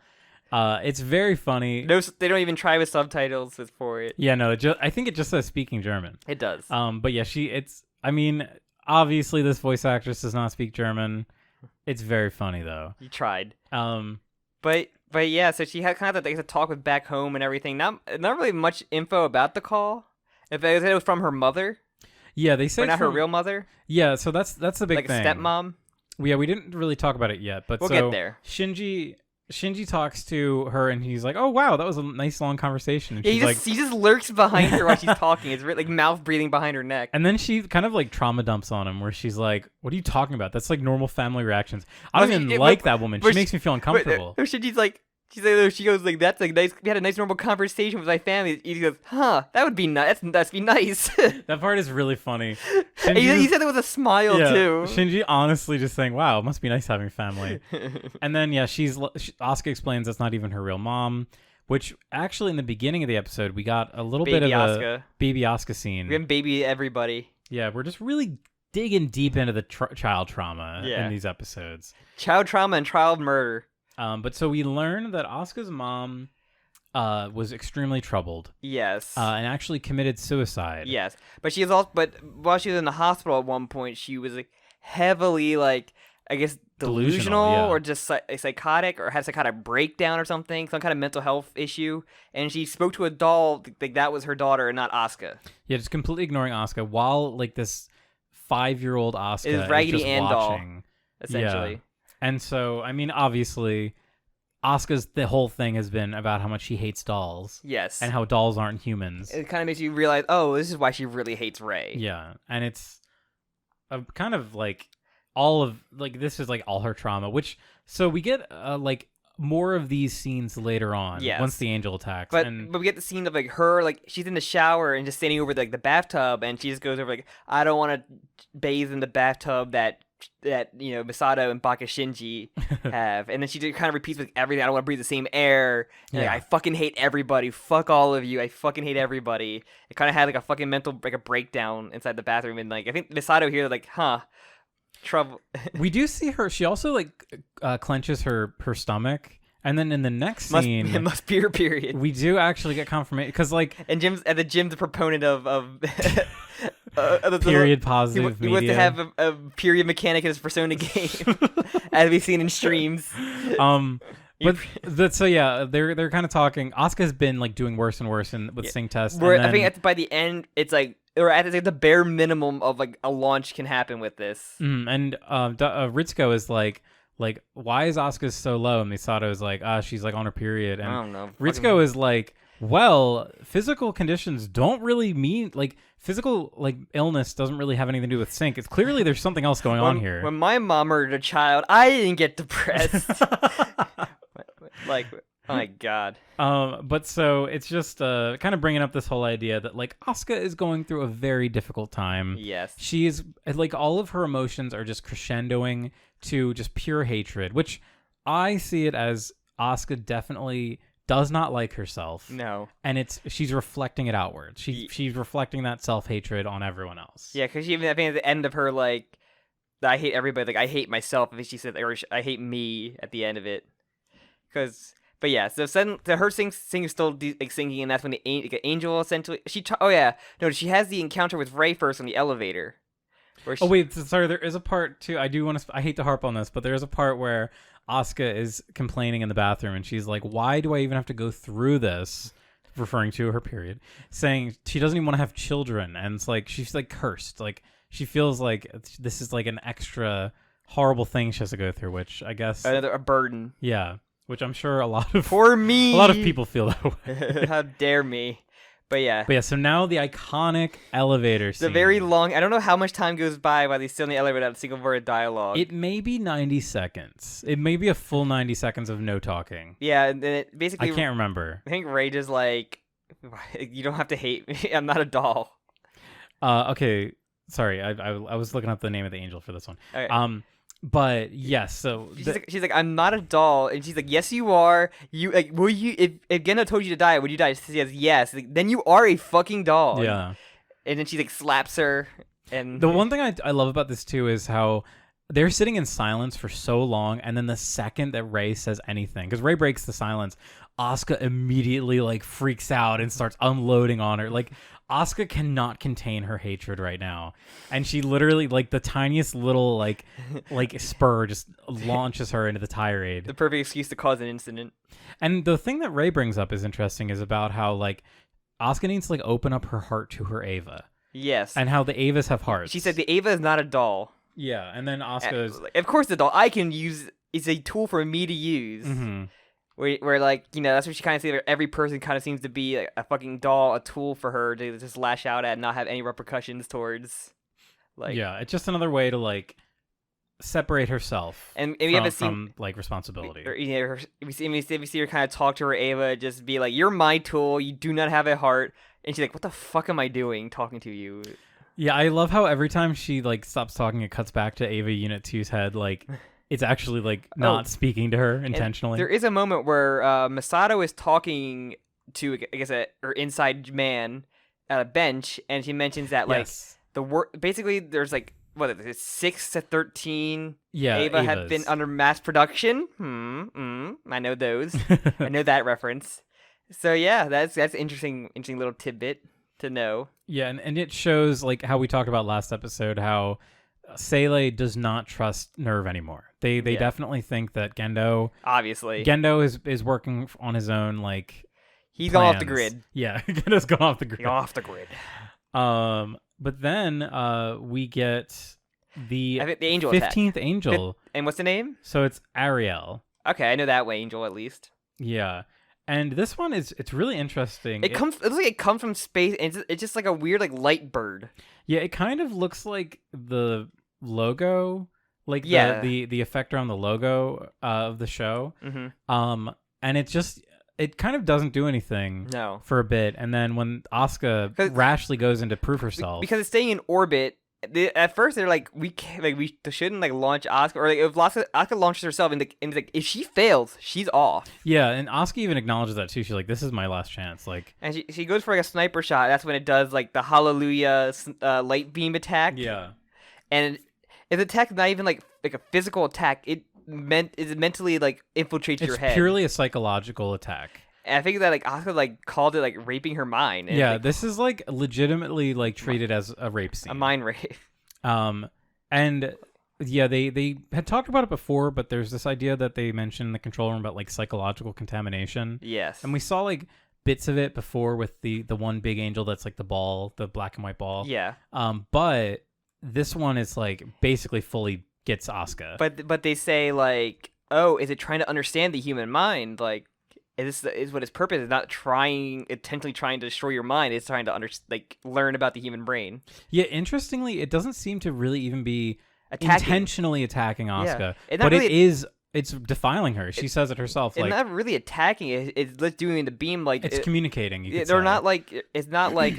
It's very funny. No, they don't even try with subtitles for it. Yeah, no, I think it just says speaking German. It does. But yeah, I mean, obviously this voice actress does not speak German. It's very funny though. You tried. But yeah, so she had kind of a talk with back home and everything. Not really much info about the call. If it was from her mother. Yeah, they said not her real mother. Yeah, so that's the big thing. Like a stepmom. Yeah, we didn't really talk about it yet, but we'll get there. Shinji talks to her and he's like, "Oh wow, that was a nice long conversation." And yeah, he just lurks behind her while she's talking. It's like mouth breathing behind her neck. And then she kind of like trauma dumps on him, where she's like, "What are you talking about? That's like normal family reactions. I don't even like that woman. She makes me feel uncomfortable." Shinji's like. She goes like, that's like nice. We had a nice normal conversation with my family. He goes, huh? That would be nice. That'd be nice. That part is really funny. He said it with a smile too. Shinji honestly just saying, "Wow, it must be nice having family." And then Asuka explains that's not even her real mom, which actually in the beginning of the episode we got a little Baby bit of Asuka. a baby Asuka scene. We're gonna baby everybody. Yeah, we're just really digging deep into the child trauma Yeah. in these episodes. Child trauma and child murder. But so we learn that Asuka's mom was extremely troubled. Yes. And actually committed suicide. Yes. But she was also. But while she was in the hospital at one point, she was like heavily like I guess delusional yeah. or just psychotic or had a psychotic breakdown or something, some kind of mental health issue. And she spoke to a doll like that was her daughter and not Asuka. Yeah, just completely ignoring Asuka while like this 5-year-old Asuka Is Raggedy just Ann doll, watching. essentially. Yeah. And so, I mean, obviously, Asuka's the whole thing has been about how much she hates dolls. Yes. And how dolls aren't humans. It kind of makes you realize, oh, this is why she really hates Rey. Yeah. And it's a kind of like all of, like, this is like all her trauma, which, so we get like more of these scenes later on. Yes. Once the angel attacks. But and we get the scene of like her, like she's in the shower and just standing over like the bathtub, and she just goes over like, I don't want to bathe in the bathtub that Misato and Baka Shinji have, and then she just kind of repeats like everything. I don't want to breathe the same air. And, like, I fucking hate everybody. Fuck all of you. I fucking hate everybody. It kind of had like a fucking mental like a breakdown inside the bathroom, and like I think Misato here like, trouble. we do see her. She also like clenches her stomach, and then in the next scene, it must be her period. we do actually get confirmation because like And Jim's the proponent of period positive he wants to media. have a period mechanic in his Persona game, as we've seen in streams. But so yeah, they're kind of talking. Asuka's been like doing worse and worse with sync tests. Where and I then, think by the end, it's like or at like the bare minimum of like a launch can happen with this. and Ritsuko is like why is Asuka so low? And Misato is like she's like on her period. And I don't know. Ritsuko is like, well, physical conditions don't really mean like physical like illness doesn't really have anything to do with sync. It's clearly there's something else going on here. When my mom murdered a child, I didn't get depressed. Like, oh my god. But so it's just kind of bringing up this whole idea that like Asuka is going through a very difficult time. Yes. She is like all of her emotions are just crescendoing to just pure hatred, which I see it as Asuka definitely does not like herself. No. And she's reflecting it outward. She's reflecting that self-hatred on everyone else. Yeah, because even I think at the end of her like, I hate everybody. Like I hate myself. I think she said, or I hate me at the end of it. But yeah, so her sing is still like singing, and that's when the angel essentially she has the encounter with Rey first on the elevator. Oh wait, sorry. There is a part too. I do want to. I hate to harp on this, but there is a part where Asuka is complaining in the bathroom, and she's like, "Why do I even have to go through this?" Referring to her period, saying she doesn't even want to have children, and it's like she's like cursed. Like she feels like this is like an extra horrible thing she has to go through, which I guess a burden. Yeah. Which I'm sure a lot of people feel that way. How dare me? But yeah, so now the iconic elevator scene. The very long. I don't know how much time goes by while he's still in the elevator without a single word of dialogue. It may be 90 seconds. It may be a full 90 seconds of no talking. Yeah, and then it basically. I can't remember. I think Rey just like, you don't have to hate me. I'm not a doll. Okay. Sorry, I was looking up the name of the angel for this one. Okay. But yes, so she's like, I'm not a doll, and she's like, yes, you are. You like, will you? If Gendo told you to die, would you die? She says, yes. Like, then you are a fucking doll. Yeah. And then she like slaps her, and the one thing I love about this too is how they're sitting in silence for so long, and then the second that Rey says anything, because Rey breaks the silence, Asuka immediately like freaks out and starts unloading on her. Like Asuka cannot contain her hatred right now, and she literally like the tiniest little like spur just launches her into the tirade. The perfect excuse to cause an incident. And the thing that Rey brings up is interesting is about how like Asuka needs to like open up her heart to her Ava. Yes. And how the Avas have hearts. She said the Ava is not a doll. Yeah, and then Asuka is... Of course the doll I can use is a tool for me to use. Mm-hmm. Where like, that's what she kind of said. Every person kind of seems to be a fucking doll, a tool for her to just lash out at and not have any repercussions towards. Like, yeah, it's just another way to like separate herself and we haven't seen from like responsibility. We see her kind of talk to her Ava, just be like, "You're my tool. You do not have a heart." And she's like, "What the fuck am I doing talking to you?" Yeah, I love how every time she like stops talking, it cuts back to Ava Unit 2's head, like it's actually like not speaking to her intentionally. There is a moment where Masato is talking to, I guess, her inside man at a bench, and she mentions that like Yes. basically there's like what is it, 6 to 13 Eva have been under mass production. I know those. I know that reference. So yeah, that's interesting little tidbit to know. Yeah, and it shows like how we talked about last episode how Seele does not trust Nerve anymore. They definitely think that Gendo is working on his own, like he's plans. gone off the grid. Yeah, Gendo's gone off the grid. He's gone off the grid. But then we get the angel 15th attack. angel. And what's the name? So it's Ariel. Okay, I know that angel at least. Yeah. And this one it's really interesting. It looks like it comes from space, and it's just like a weird like light bird. Yeah, it kind of looks like the logo, like the effect around the logo of the show. Mm-hmm. And it kind of doesn't do anything for a bit, and then when Asuka rashly goes in to prove herself, because it's staying in orbit. At first they're like, we shouldn't like launch Asuka, or like if Asuka launches herself, and like if she fails, she's off. Yeah, and Asuka even acknowledges that too. She's like, "This is my last chance." Like, and she goes for like a sniper shot. That's when it does like the Hallelujah light beam attack. Yeah, and it's attack not even like a physical attack. It mentally like infiltrates your head. It's purely a psychological attack. And I think that like Asuka like called it like raping her mind. And yeah, this is like legitimately like treated as a rape scene, a mind rape. And yeah, they had talked about it before, but there's this idea that they mentioned in the control room about like psychological contamination. Yes, and we saw like bits of it before with the one big angel that's like the ball, the black and white ball. Yeah. But this one is like basically fully gets Asuka. But they say like, oh, is it trying to understand the human mind? Like, is what its purpose is? Not intentionally trying to destroy your mind. It's trying to learn about the human brain. Yeah, interestingly, it doesn't seem to really even be intentionally attacking Asuka, but it's defiling her. She says it herself. It's like, not really attacking. It's doing the beam. Like it's communicating. They're not like it's not like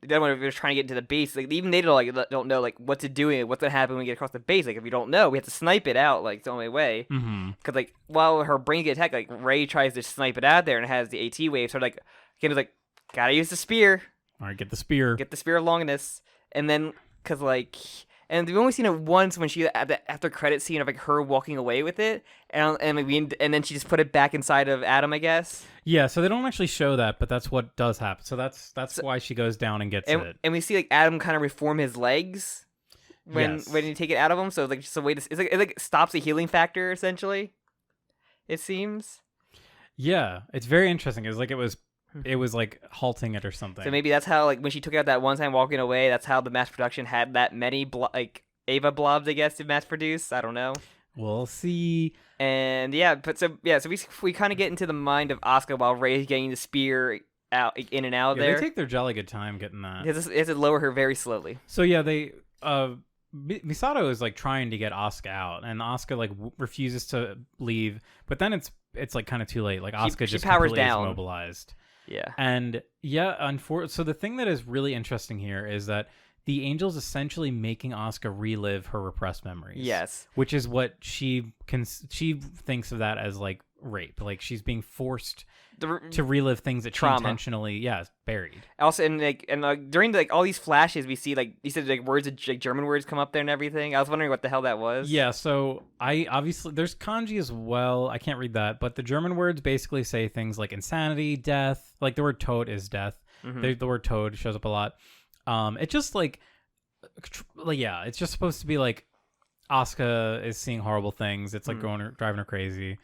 then when we're trying to get into the base, like even they don't know like what to do and what's gonna happen when we get across the base. Like if we don't know, we have to snipe it out. Like it's the only way. Because like while her brain gets attacked, like Ray tries to snipe it out there and it has the AT wave. So like again, it's like gotta use the spear. All right, get the spear. Get the spear of longingness, and then because like. And we've only seen it once when she at the after credit scene of like her walking away with it, and then she just put it back inside of Adam, I guess. Yeah, so they don't actually show that, but that's what does happen. So that's why she goes down and gets it. And we see like Adam kind of reform his legs when you take it out of him. So like just a way to it like stops the healing factor essentially. It seems. Yeah, it's very interesting. It was like halting it or something. So maybe that's how like when she took it out that one time walking away, that's how the mass production had that many like Ava blobs, I guess, to mass produce. I don't know. We'll see. And so we kind of get into the mind of Asuka while Ray's getting the spear out in and out there. They take their jolly good time getting that. It has to lower her very slowly. So yeah, they Misato is like trying to get Asuka out, and Asuka like refuses to leave. But then it's like kind of too late. Like Asuka just powers completely down. is immobilized. Yeah. And yeah, so the thing that is really interesting here is that the angel's essentially making Asuka relive her repressed memories. Yes. Which is what she thinks of that as like rape. Like she's being forced to relive things that trauma. She intentionally buried. Also, and during like all these flashes, we see like you said like words like German words come up there and everything. I was wondering what the hell that was. Yeah, so I obviously there's kanji as well. I can't read that, but the German words basically say things like insanity, death. Like the word toad is death. Mm-hmm. The word toad shows up a lot. It's just like it's just supposed to be like Asuka is seeing horrible things. It's like driving her crazy.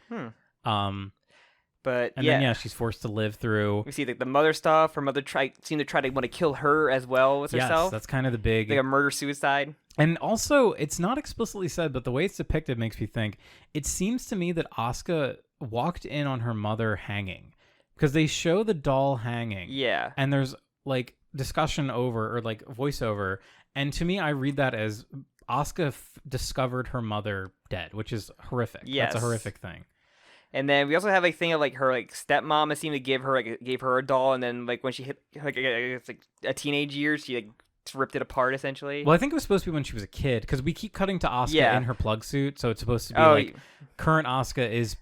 But then she's forced to live through. We see like the mother stuff. Her mother seemed to try to want to kill her as well as herself. Yes, that's kind of the big like a murder suicide. And also, it's not explicitly said, but the way it's depicted makes me think. It seems to me that Asuka walked in on her mother hanging, because they show the doll hanging. Yeah, and there's like discussion over or like voiceover, and to me, I read that as Asuka discovered her mother dead, which is horrific. Yes, that's a horrific thing. And then we also have a thing of like her like stepmom seemed to gave her a doll, and then like when she hit like a teenage years, she like ripped it apart essentially. Well, I think it was supposed to be when she was a kid, because we keep cutting to Asuka Yeah. in her plug suit, so it's supposed to be like y- current Asuka is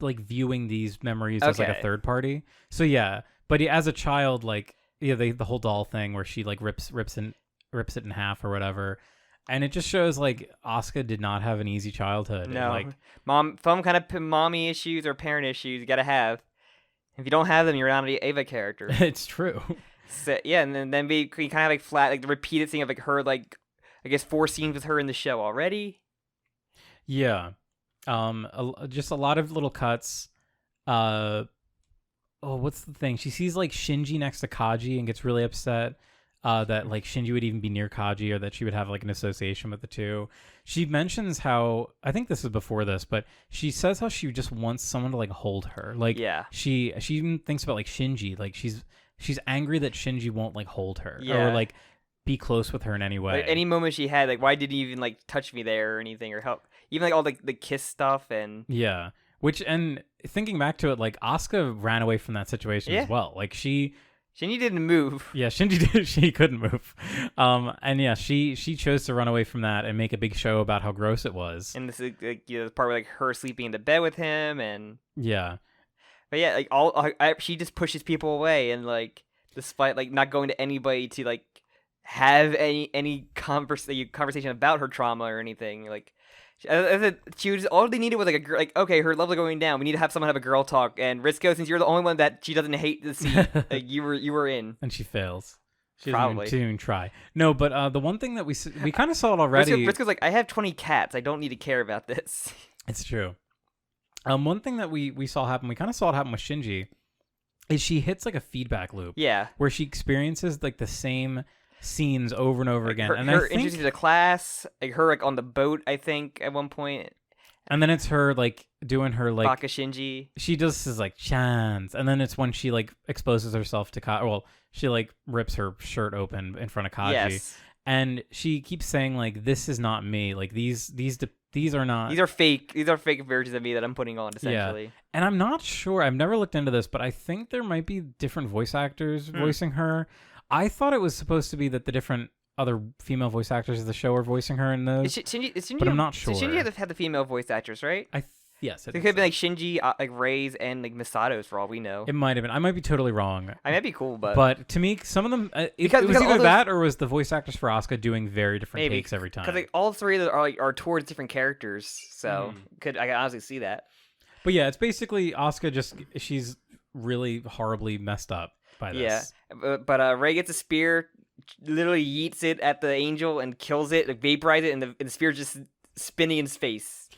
like viewing these memories as like a Okay. third party. So yeah, but as a child, like the whole doll thing where she like rips it in half or whatever, and it just shows like Asuka did not have an easy childhood. no, Like some kind of mommy issues or parent issues you gotta have. If you don't have them, you're not an Ava character. it's true. So, yeah, and then we kind of like flat like the repeated thing of like her like I guess 4 scenes with her in the show already. Yeah. Just a lot of little cuts. What's the thing? She sees like Shinji next to Kaji and gets really upset that like Shinji would even be near Kaji, or that she would have like an association with the two. She mentions how, I think this is before this, but she says how she just wants someone to like hold her. Like Yeah. she even thinks about like Shinji. Like she's angry that Shinji won't like hold her Yeah. or like be close with her in any way. Like, any moment she had, like, why didn't you even like touch me there or anything or help? Even like all the kiss stuff and Yeah. And thinking back to it, like Asuka ran away from that situation as Yeah. well. Like Shinji didn't move. did. She couldn't move. And yeah, she chose to run away from that and make a big show about how gross it was. And this is like the part where like her sleeping in the bed with him and Yeah. but yeah, like she just pushes people away and like despite like not going to anybody to like have any conversation about her trauma or anything like. She was all they needed was like a girl. Like, okay, her levels are going down. We need to have someone have a girl talk. And Risco, since you're the only one that she doesn't hate to see, like you were in. And she fails. She Probably. didn't even try. No, but the one thing that we kind of saw it already. Risco's like, I have 20 cats. I don't need to care about this. It's true. One thing that we saw happen, we kind of saw it happen with Shinji, is she hits like a feedback loop. Yeah. Where she experiences like the same scenes over and over again. Her, And her I think, introduced to the class, like her like on the boat, I think, at one point. and then it's her like doing her like Baka Shinji. she does this like chance, and then it's when she like exposes herself to she like rips her shirt open in front of Kaji. Yes. And she keeps saying like, this is not me, like these are not, These are fake versions of me that I'm putting on essentially. and I'm not sure, I've never looked into this, but I think there might be different voice actors voicing her. I thought it was supposed to be that the different other female voice actors of the show are voicing her in those. Shinji, but I'm not sure. Shinji had the female voice actors, right? Yes, It could have been like Shinji, like Ray's, and like Misato's for all we know. it might have been. I might be totally wrong. I mean, that'd be cool, But to me, some of them, it Because was all either those- that or was the voice actors for Asuka doing very different Maybe. takes every time. because like all 3 of them are towards different characters, so I can honestly see that. But yeah, it's basically Asuka she's really horribly messed up by this. Yeah, but Ray gets a spear, literally yeets it at the angel and kills it, like, vaporizes it, and the spear just spinning in space.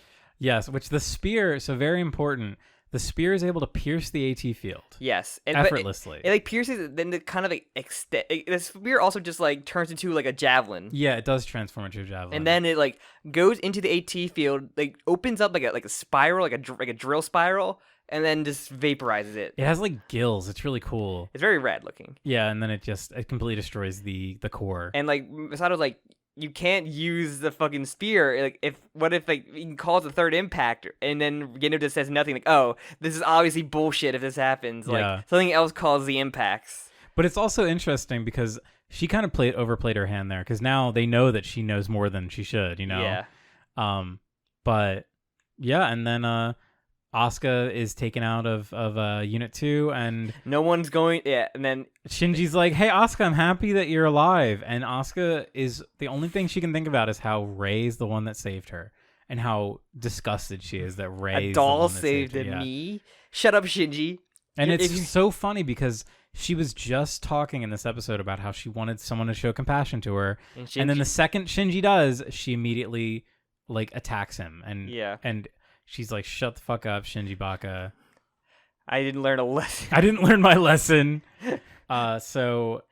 Yes, which the spear, so very important, the spear is able to pierce the AT field. Yes, but effortlessly. It like pierces it, then it kind of like extend. The spear also just like turns into like a javelin. Yeah, it does transform into a javelin. And then it like goes into the AT field, like opens up like a spiral, like a drill spiral, and then just vaporizes it. it has like gills. It's really cool. It's very rad looking. Yeah, and then it completely destroys the core. And like Misato's like, you can't use the fucking spear. Like, what if like you can cause a third impact, and then Gendo just says nothing. Like, oh, this is obviously bullshit if this happens. Yeah. Like something else causes the impacts. But it's also interesting because she kind of overplayed her hand there, because now they know that she knows more than she should, you know? Yeah. But yeah, and then Asuka is taken out of Unit 2, and No one's going. Yeah, and then Shinji's like, hey, Asuka, I'm happy that you're alive. And Asuka is, the only thing she can think about is how Ray's the one that saved her, and how disgusted she is that Ray's a doll the one that saved her. Yeah. me. Shut up, Shinji. And If it's you- so funny because she was just talking in this episode about how she wanted someone to show compassion to her, and then the second Shinji does, she immediately like attacks him, and Yeah. and she's like, shut the fuck up, Shinji Baka. I didn't learn a lesson. I didn't learn my lesson. So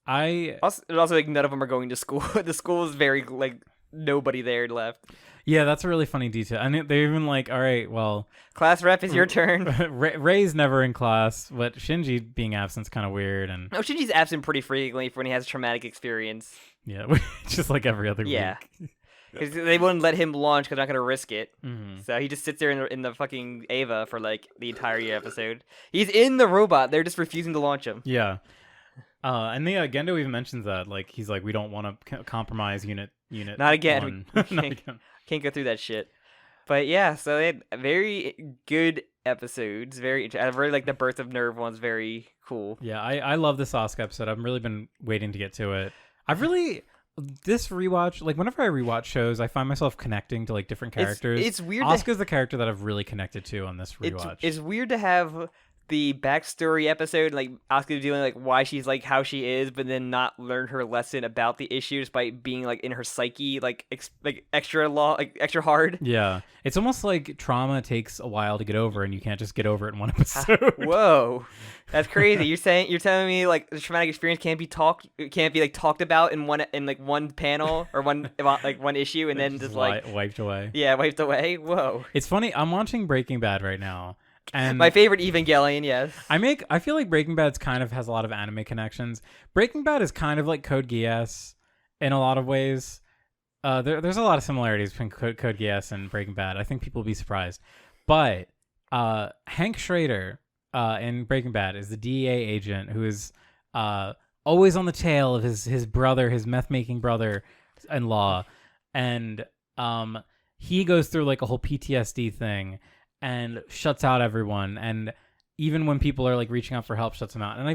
Also, like none of them are going to school. The school is very like nobody there left. yeah, that's a really funny detail. And they're even like, all right, well, Class rep is your turn. Ray's never in class, but Shinji being absent's kind of weird, and No, Shinji's absent pretty frequently for when he has a traumatic experience. yeah, just like every other Yeah. week. Because they wouldn't let him launch because they're not going to risk it. Mhm. So he just sits there in the fucking Ava for like the entire episode. He's in the robot. They're just refusing to launch him. Yeah. And the Gendo even mentions that, like, he's like, we don't want to compromise unit. Not again. Not again. Can't go through that shit. But yeah, so they had very good episodes. I really like the Birth of Nerve one's very cool. Yeah, I love this Asuka episode. I've really been waiting to get to it. This rewatch, like whenever I rewatch shows, I find myself connecting to like different characters. It's weird. Asuka's the character that I've really connected to on this rewatch. It's weird to have the backstory episode, like Asuka doing like why she's like how she is, but then not learn her lesson about the issues by being like in her psyche, like extra hard. Yeah, it's almost like trauma takes a while to get over, and you can't just get over it in one episode. Whoa, that's crazy. You're telling me like the traumatic experience can't be talked about in one panel or one issue, and then just like wiped away. Yeah, wiped away. Whoa. It's funny. I'm watching Breaking Bad right now. And my favorite Evangelion, yes. I feel like Breaking Bad's kind of has a lot of anime connections. Breaking Bad is kind of like Code Geass in a lot of ways. There's a lot of similarities between Code Geass and Breaking Bad. I think people will be surprised. But Hank Schrader in Breaking Bad is the DEA agent who is always on the tail of his brother, his meth-making brother-in-law. And he goes through like a whole PTSD thing and shuts out everyone, and even when people are like reaching out for help, shuts them out. And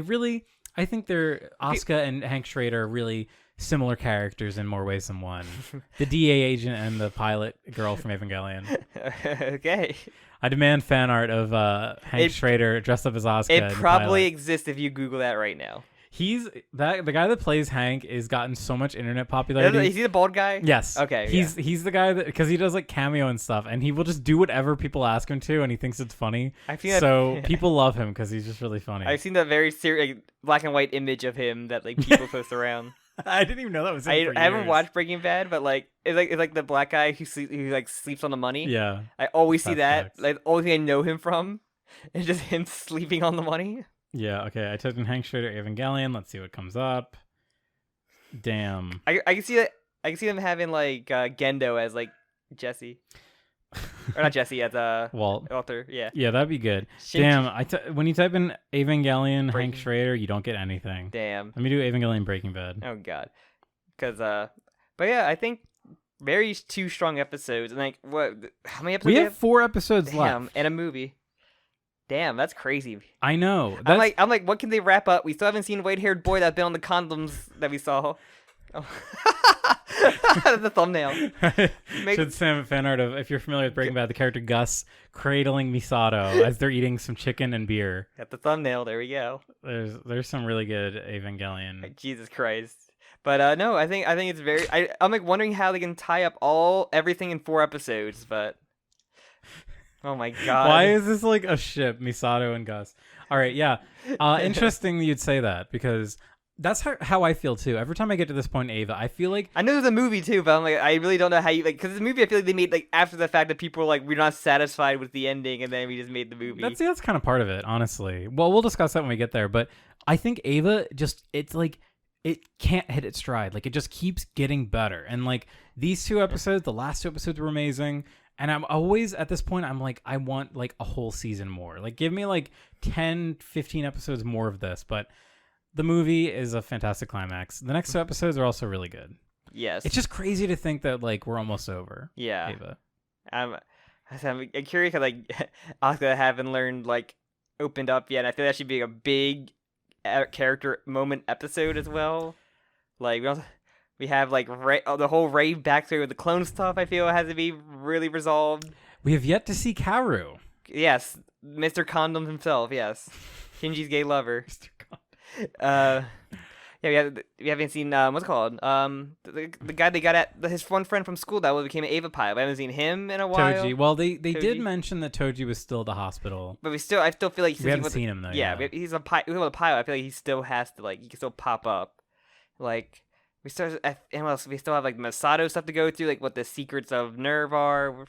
I think they're Asuka and Hank Schrader are really similar characters in more ways than one. The DA agent and the pilot girl from Evangelion. Okay. I demand fan art of Hank Schrader dressed up as Asuka. It probably exists if you Google that right now. The guy that plays Hank has gotten so much internet popularity. Is he the bald guy? Yes. Okay. He's the guy that, because he does like cameo and stuff, and he will just do whatever people ask him to, and he thinks it's funny. People love him because he's just really funny. I've seen that very serious black and white image of him that like people post around. I didn't even know that was him. I haven't watched Breaking Bad, but like it's like the black guy who sleeps on the money. Yeah. I always see that. Facts. Like the only thing I know him from is just him sleeping on the money. Yeah, okay. I typed in Hank Schrader Evangelion. Let's see what comes up. Damn. I can see that. I can see them having like Gendo as like Jesse, or not Jesse as Walter. Yeah. Yeah, that'd be good. Damn. When you type in Evangelion Hank Schrader, you don't get anything. Damn. Let me do Evangelion Breaking Bad. Oh God. But yeah, I think very two strong episodes. And like how many episodes? We have 4 episodes left and a movie. Damn, that's crazy. I know. I'm like, what can they wrap up? We still haven't seen white-haired boy that's been on the condoms that we saw. Oh. The thumbnail. Should send fan art of, if you're familiar with Breaking Bad, the character Gus cradling Misato as they're eating some chicken and beer. Got the thumbnail. There we go. There's some really good Evangelion. Like, Jesus Christ. But no, I think it's very. I'm like wondering how they can tie up everything in 4 episodes, but. Oh my God. Why is this like a ship, Misato and Gus? All right, yeah. Interesting you'd say that, because that's how I feel too. Every time I get to this point in Ava, I feel like... I know there's a movie too, but I'm like, I really don't know how you... like, because the movie I feel like they made like after the fact that people were like, we're not satisfied with the ending, and then we just made the movie. That's kind of part of it, honestly. Well, we'll discuss that when we get there, but I think Ava it's like... it can't hit its stride. Like, it just keeps getting better. And like, these 2 episodes, the last 2 episodes were amazing. And I'm always, at this point, I'm like, I want like a whole season more. Like, give me like 10, 15 episodes more of this. But the movie is a fantastic climax. The next 2 episodes are also really good. Yes. It's just crazy to think that like we're almost over. Yeah. Ava. I'm curious because like Asuka haven't learned like opened up yet. I feel that should be a big character moment episode as well. Like we have like the whole Ray backstory with the clone stuff. I feel has to be really resolved. We have yet to see Kaoru. Yes, Mr. Condom himself. Yes, Shinji's gay lover. Mr. Condom. Yeah, we haven't seen what's it called the guy they got at his one friend from school that became an Ava pilot. We haven't seen him in a while. Toji. Well, they did mention that Toji was still at the hospital, but I still feel like we haven't seen him though. Yeah, he's a pilot. I feel like he still has to he can still pop up. Like we still have like Masato stuff to go through, like what the secrets of Nerve are.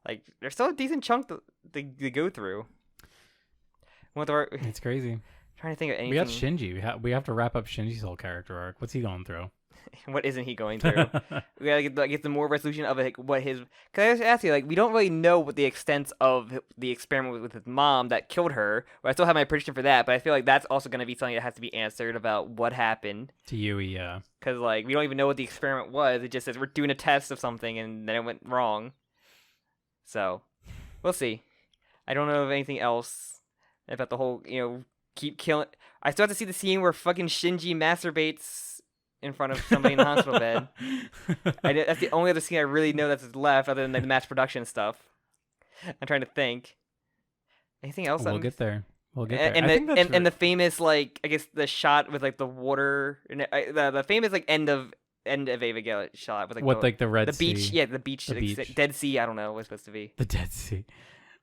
Like there's still a decent chunk to go through. It's crazy. Trying to think of anything. We got Shinji. We have to wrap up Shinji's whole character arc. What's he going through? what isn't he going through? We gotta get the more resolution of like what his. Cause I was asking, like, we don't really know what the extent of the experiment with his mom that killed her. But I still have my prediction for that, but I feel like that's also gonna be something that has to be answered about what happened. To Yui, yeah. Cause like we don't even know what the experiment was. It just says we're doing a test of something and then it went wrong. So, we'll see. I don't know of anything else about the whole, keep killing. I still have to see the scene where fucking Shinji masturbates in front of somebody in the hospital bed. That's the only other scene I really know that's left, other than the mass production stuff. I'm trying to think. Anything else? We'll get there. We'll get there. And the famous, like, I guess the shot with like the water, the famous like end of Evangelion shot with like the red the sea. beach, the beach, Dead Sea. I don't know what it's supposed to be. The Dead Sea.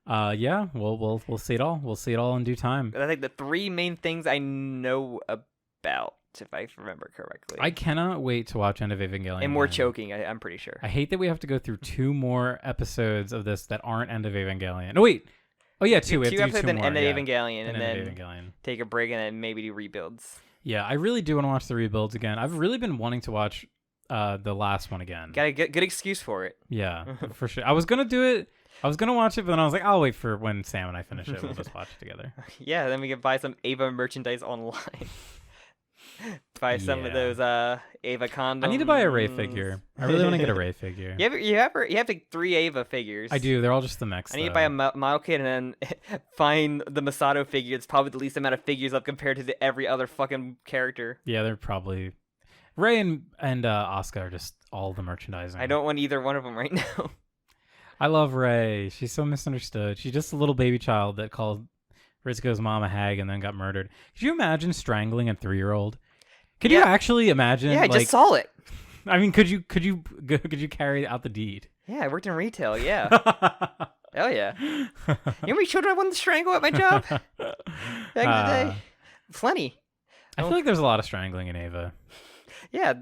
Yeah, we'll see it all. We'll see it all in due time. I think the three main things I know about, if I remember correctly. I cannot wait to watch End of Evangelion. And more choking, I'm pretty sure. I hate that we have to go through 2 more episodes of this that aren't End of Evangelion. No, wait. Oh yeah, 2. We have to do 2 episodes, then more. End of Evangelion, and then Evangelion. Take a break, and then maybe do rebuilds. Yeah, I really do want to watch the rebuilds again. I've really been wanting to watch the last one again. Got a good excuse for it. Yeah, for sure. I was gonna do it. I was gonna watch it, but then I was like, I'll wait for when Sam and I finish it. We'll just watch it together. Yeah, then we can buy some Ava merchandise online. Buy some of those Ava condoms. I need to buy a Rey figure. I really want to get a Rey figure. You have like 3 Ava figures. I do. They're all just the mechs. I need to buy a model kit and then find the Masato figure. It's probably the least amount of figures up compared to every other fucking character. Yeah, they're probably Rey and Asuka are just all the merchandising. I don't want either one of them right now. I love Rey. She's so misunderstood. She's just a little baby child that called Ritsuko's mom a hag and then got murdered. Could you imagine strangling a 3-year-old? Could you actually imagine? Yeah, I just saw it. I mean, could you carry out the deed? Yeah, I worked in retail. Yeah. Hell yeah. You know how many children I wanted to strangle at my job back in the day? Plenty. I feel like there's a lot of strangling in Ava. Yeah,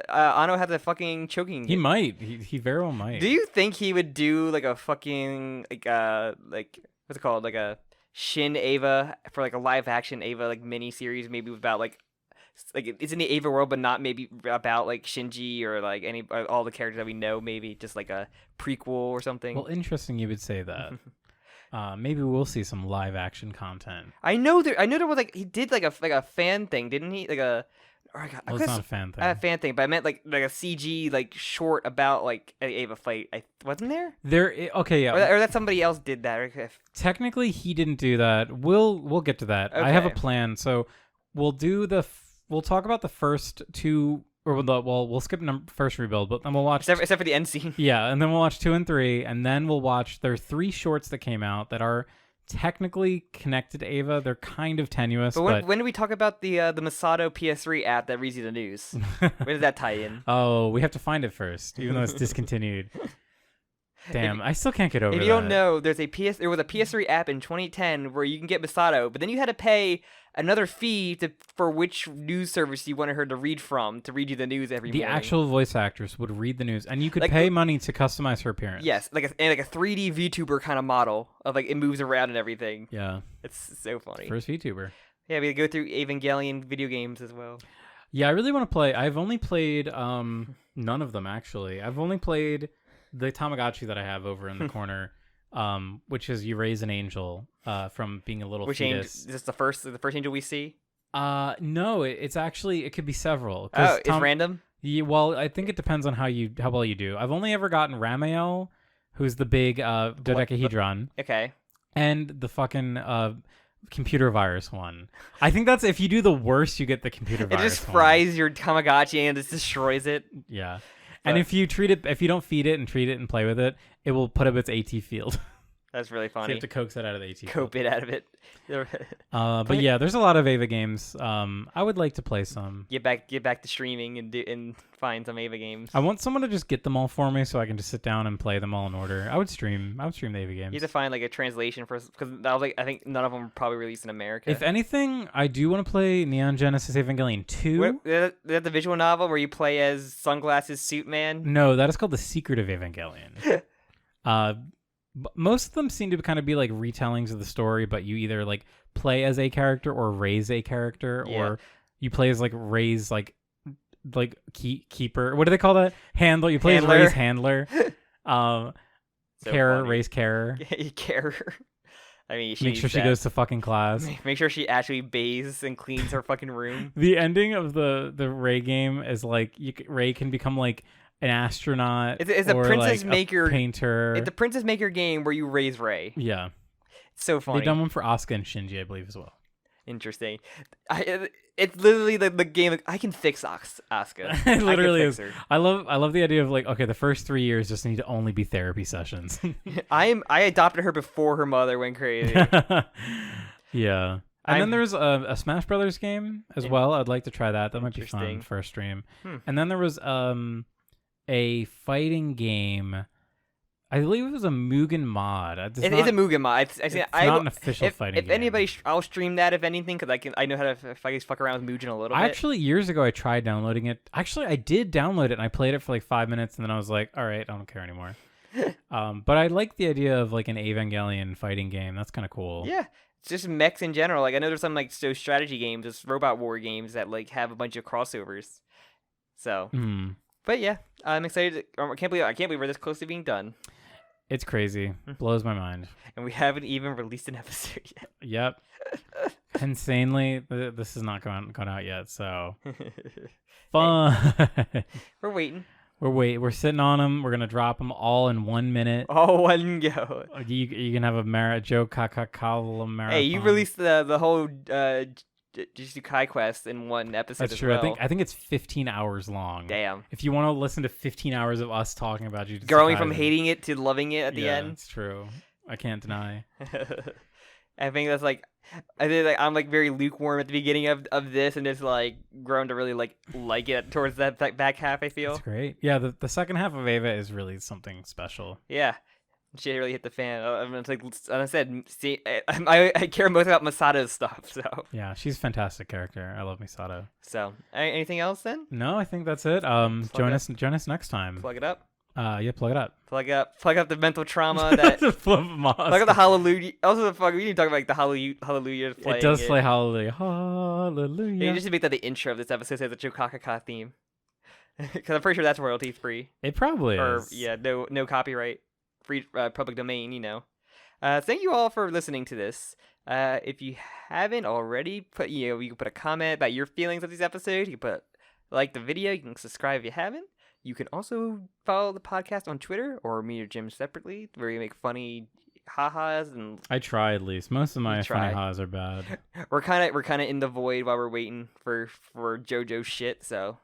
Ano had the fucking choking. He might. He very well might. Do you think he would do like a fucking like what's it called, like a Shin Ava for like a live action Ava like mini series, maybe about like it's in the Ava world, but not maybe about like Shinji or like all the characters that we know. Maybe just like a prequel or something. Well, interesting you would say that. Maybe we'll see some live action content. I know there was like he did like a fan thing, didn't he? Like a. Well, it's not a fan thing. A fan thing, but I meant like a CG like short about like an Ava fight. Wasn't there? Okay, yeah. Or that somebody else did that. Technically, he didn't do that. We'll get to that. Okay. I have a plan. So we'll do we'll talk about the first 2, or we'll skip first rebuild, but then we'll watch except for the end scene. Yeah, and then we'll watch 2 and 3, and then we'll watch. There are 3 shorts that came out that are technically connected to Ava. They're kind of tenuous. But when do we talk about the Masato PS3 app that reads you the news? Where does that tie in? Oh, we have to find it first, even though it's discontinued. Damn, I still can't get over that. If you don't know, there was a PS3 app in 2010 where you can get Masato, but then you had to pay another fee for which news service you wanted her to read from to read you the news every morning. The actual voice actress would read the news, and you could pay money to customize her appearance. Yes, like a 3D VTuber kind of model of like it moves around and everything. Yeah, it's so funny. First VTuber. Yeah, we go through Evangelion video games as well. Yeah, I really want to play. I've only played none of them actually. I've only played the Tamagotchi that I have over in the corner. Which is you raise an angel from being a little fetus. Is this the first angel we see? No, it's actually it could be several. Oh, it's random? Yeah, well, I think it depends on how well you do. I've only ever gotten Ramael, who's the big dodecahedron. Okay. And the fucking computer virus one. I think that's if you do the worst, you get the computer virus. It just fries your Tamagotchi and it destroys it. Yeah. And if you don't feed it and treat it and play with it, it will put up its AT field. That's really funny. So you have to coax it out of the AT field. Cope it out of it. But yeah, there's a lot of Ava games. I would like to play some. Get back to streaming and find some Ava games. I want someone to just get them all for me so I can just sit down and play them all in order. I would stream the Ava games. You have to find like a translation for because I think none of them are probably released in America. If anything, I do want to play Neon Genesis Evangelion 2. Is that the visual novel where you play as Sunglasses Suit Man? No, that is called The Secret of Evangelion. Most of them seem to kind of be like retellings of the story, but you either like play as a character or raise a character, or you play as like Ray's like keeper. What do they call that? Handler. You play as Handler. Ray's handler. So Carer, funny. Ray's carer. Care. I mean, she Make needs sure she that. goes to fucking class. Make sure she actually bathes and cleans her fucking room. The ending of the Ray game is like Ray can become like an astronaut. It's a or Princess like Maker. a painter. It's a Princess Maker game where you raise Ray. Yeah, It's so funny. they've done one for Asuka and Shinji, I believe, as well. Interesting. It's literally the game. Like, I can fix Asuka. It literally I is. can fix I love the idea of like, okay, the first 3 years just need to only be therapy sessions. her. I adopted her before her mother went crazy. Yeah. And then there's a Smash Brothers game as well. I'd like to try that. That might be fun Interesting. for a stream. Hmm. And then there was a fighting game. I believe it was a Mugen mod. It's a Mugen mod. It's not an official fighting If game. anybody, I'll stream that if anything, because I know how to fuck around with Mugen a little bit. Actually, years ago, I tried downloading it. Actually, I did download it, and I played it for like 5 minutes, and then I was like, all right, I don't care anymore. But I like the idea of like an Evangelion fighting game. That's kind of cool. Yeah, it's just mechs in general. Like I know there's some like strategy games, just robot war games that like have a bunch of crossovers. So, but yeah, I'm excited. I can't believe we're this close to being done. It's crazy. Blows my mind. And we haven't even released an episode yet. Yep. Insanely, this has not gone out yet. So fun. We're waiting. We're sitting on them. We're gonna drop them all in 1 minute. All one go. You can have a JOKAKAKA marathon. Hey, you released the whole Jujutsu Kai quest in one episode. That's as true. Well. I think it's 15 hours long. Damn. If you want to listen to 15 hours of us talking about Jujutsu Growing from Kaisen. hating it to loving it at the Yeah, end. it's true. I can't deny. I think that's like, I think like I'm like very lukewarm at the beginning of this, and it's like grown to really like it towards that back half. I feel. It's great. Yeah, the second half of Eva is really something special. Yeah, she really hit the fan. It's like I said, see, I care most about Masato's stuff. So Yeah, she's a fantastic character. I love Misato. so anything else then? No, I think that's it. Join us next time. Plug it up. Yeah, plug it up. Plug up the mental trauma that. Plug Plug up the Hallelujah. Also, we need to talk about like the Hallelujah. It does play Hallelujah. Hallelujah. Yeah, you just make that the intro of this episode says the JOKAKAKA theme. Because I'm pretty sure that's royalty free. It probably Or is. yeah, no copyright, free public domain. You know. Thank you all for listening to this. If you haven't already, you can put a comment about your feelings of these episodes. You can like the video. You can subscribe if you haven't. You can also follow the podcast on Twitter or me or Jim separately, where you make funny ha-has and. I try at least. Most of my try. funny ha's are bad. We're kind of in the void while we're waiting for JoJo shit. So.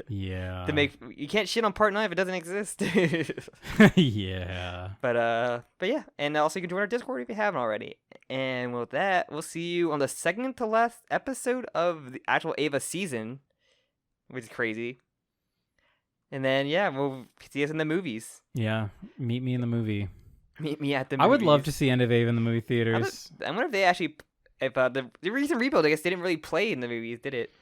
Yeah. To make you can't shit on Part 9 if it doesn't exist. Yeah. But yeah, and also you can join our Discord if you haven't already. And with that, we'll see you on the second to last episode of the actual Eva season, which is crazy. And then yeah, we'll see us in the movies. Yeah. Meet me in the movie. Meet me at the movies. I would love to see End of Ava in the movie theaters. I wonder if they actually, if the recent rebuild, I guess they didn't really play in the movies, did it?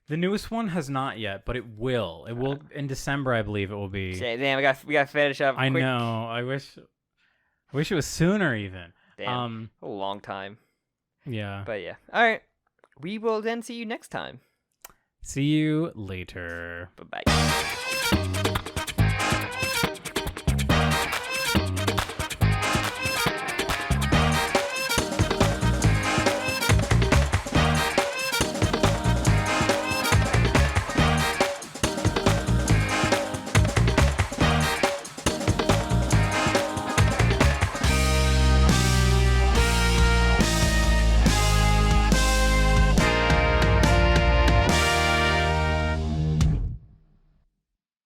The newest one has not yet, but it will. It will in December, I believe it will be. Damn, we got to finish up. I quick. know. I wish it was sooner even. Damn, a long time. Yeah. But yeah, all right. We will then see you next time. See you later. Bye bye.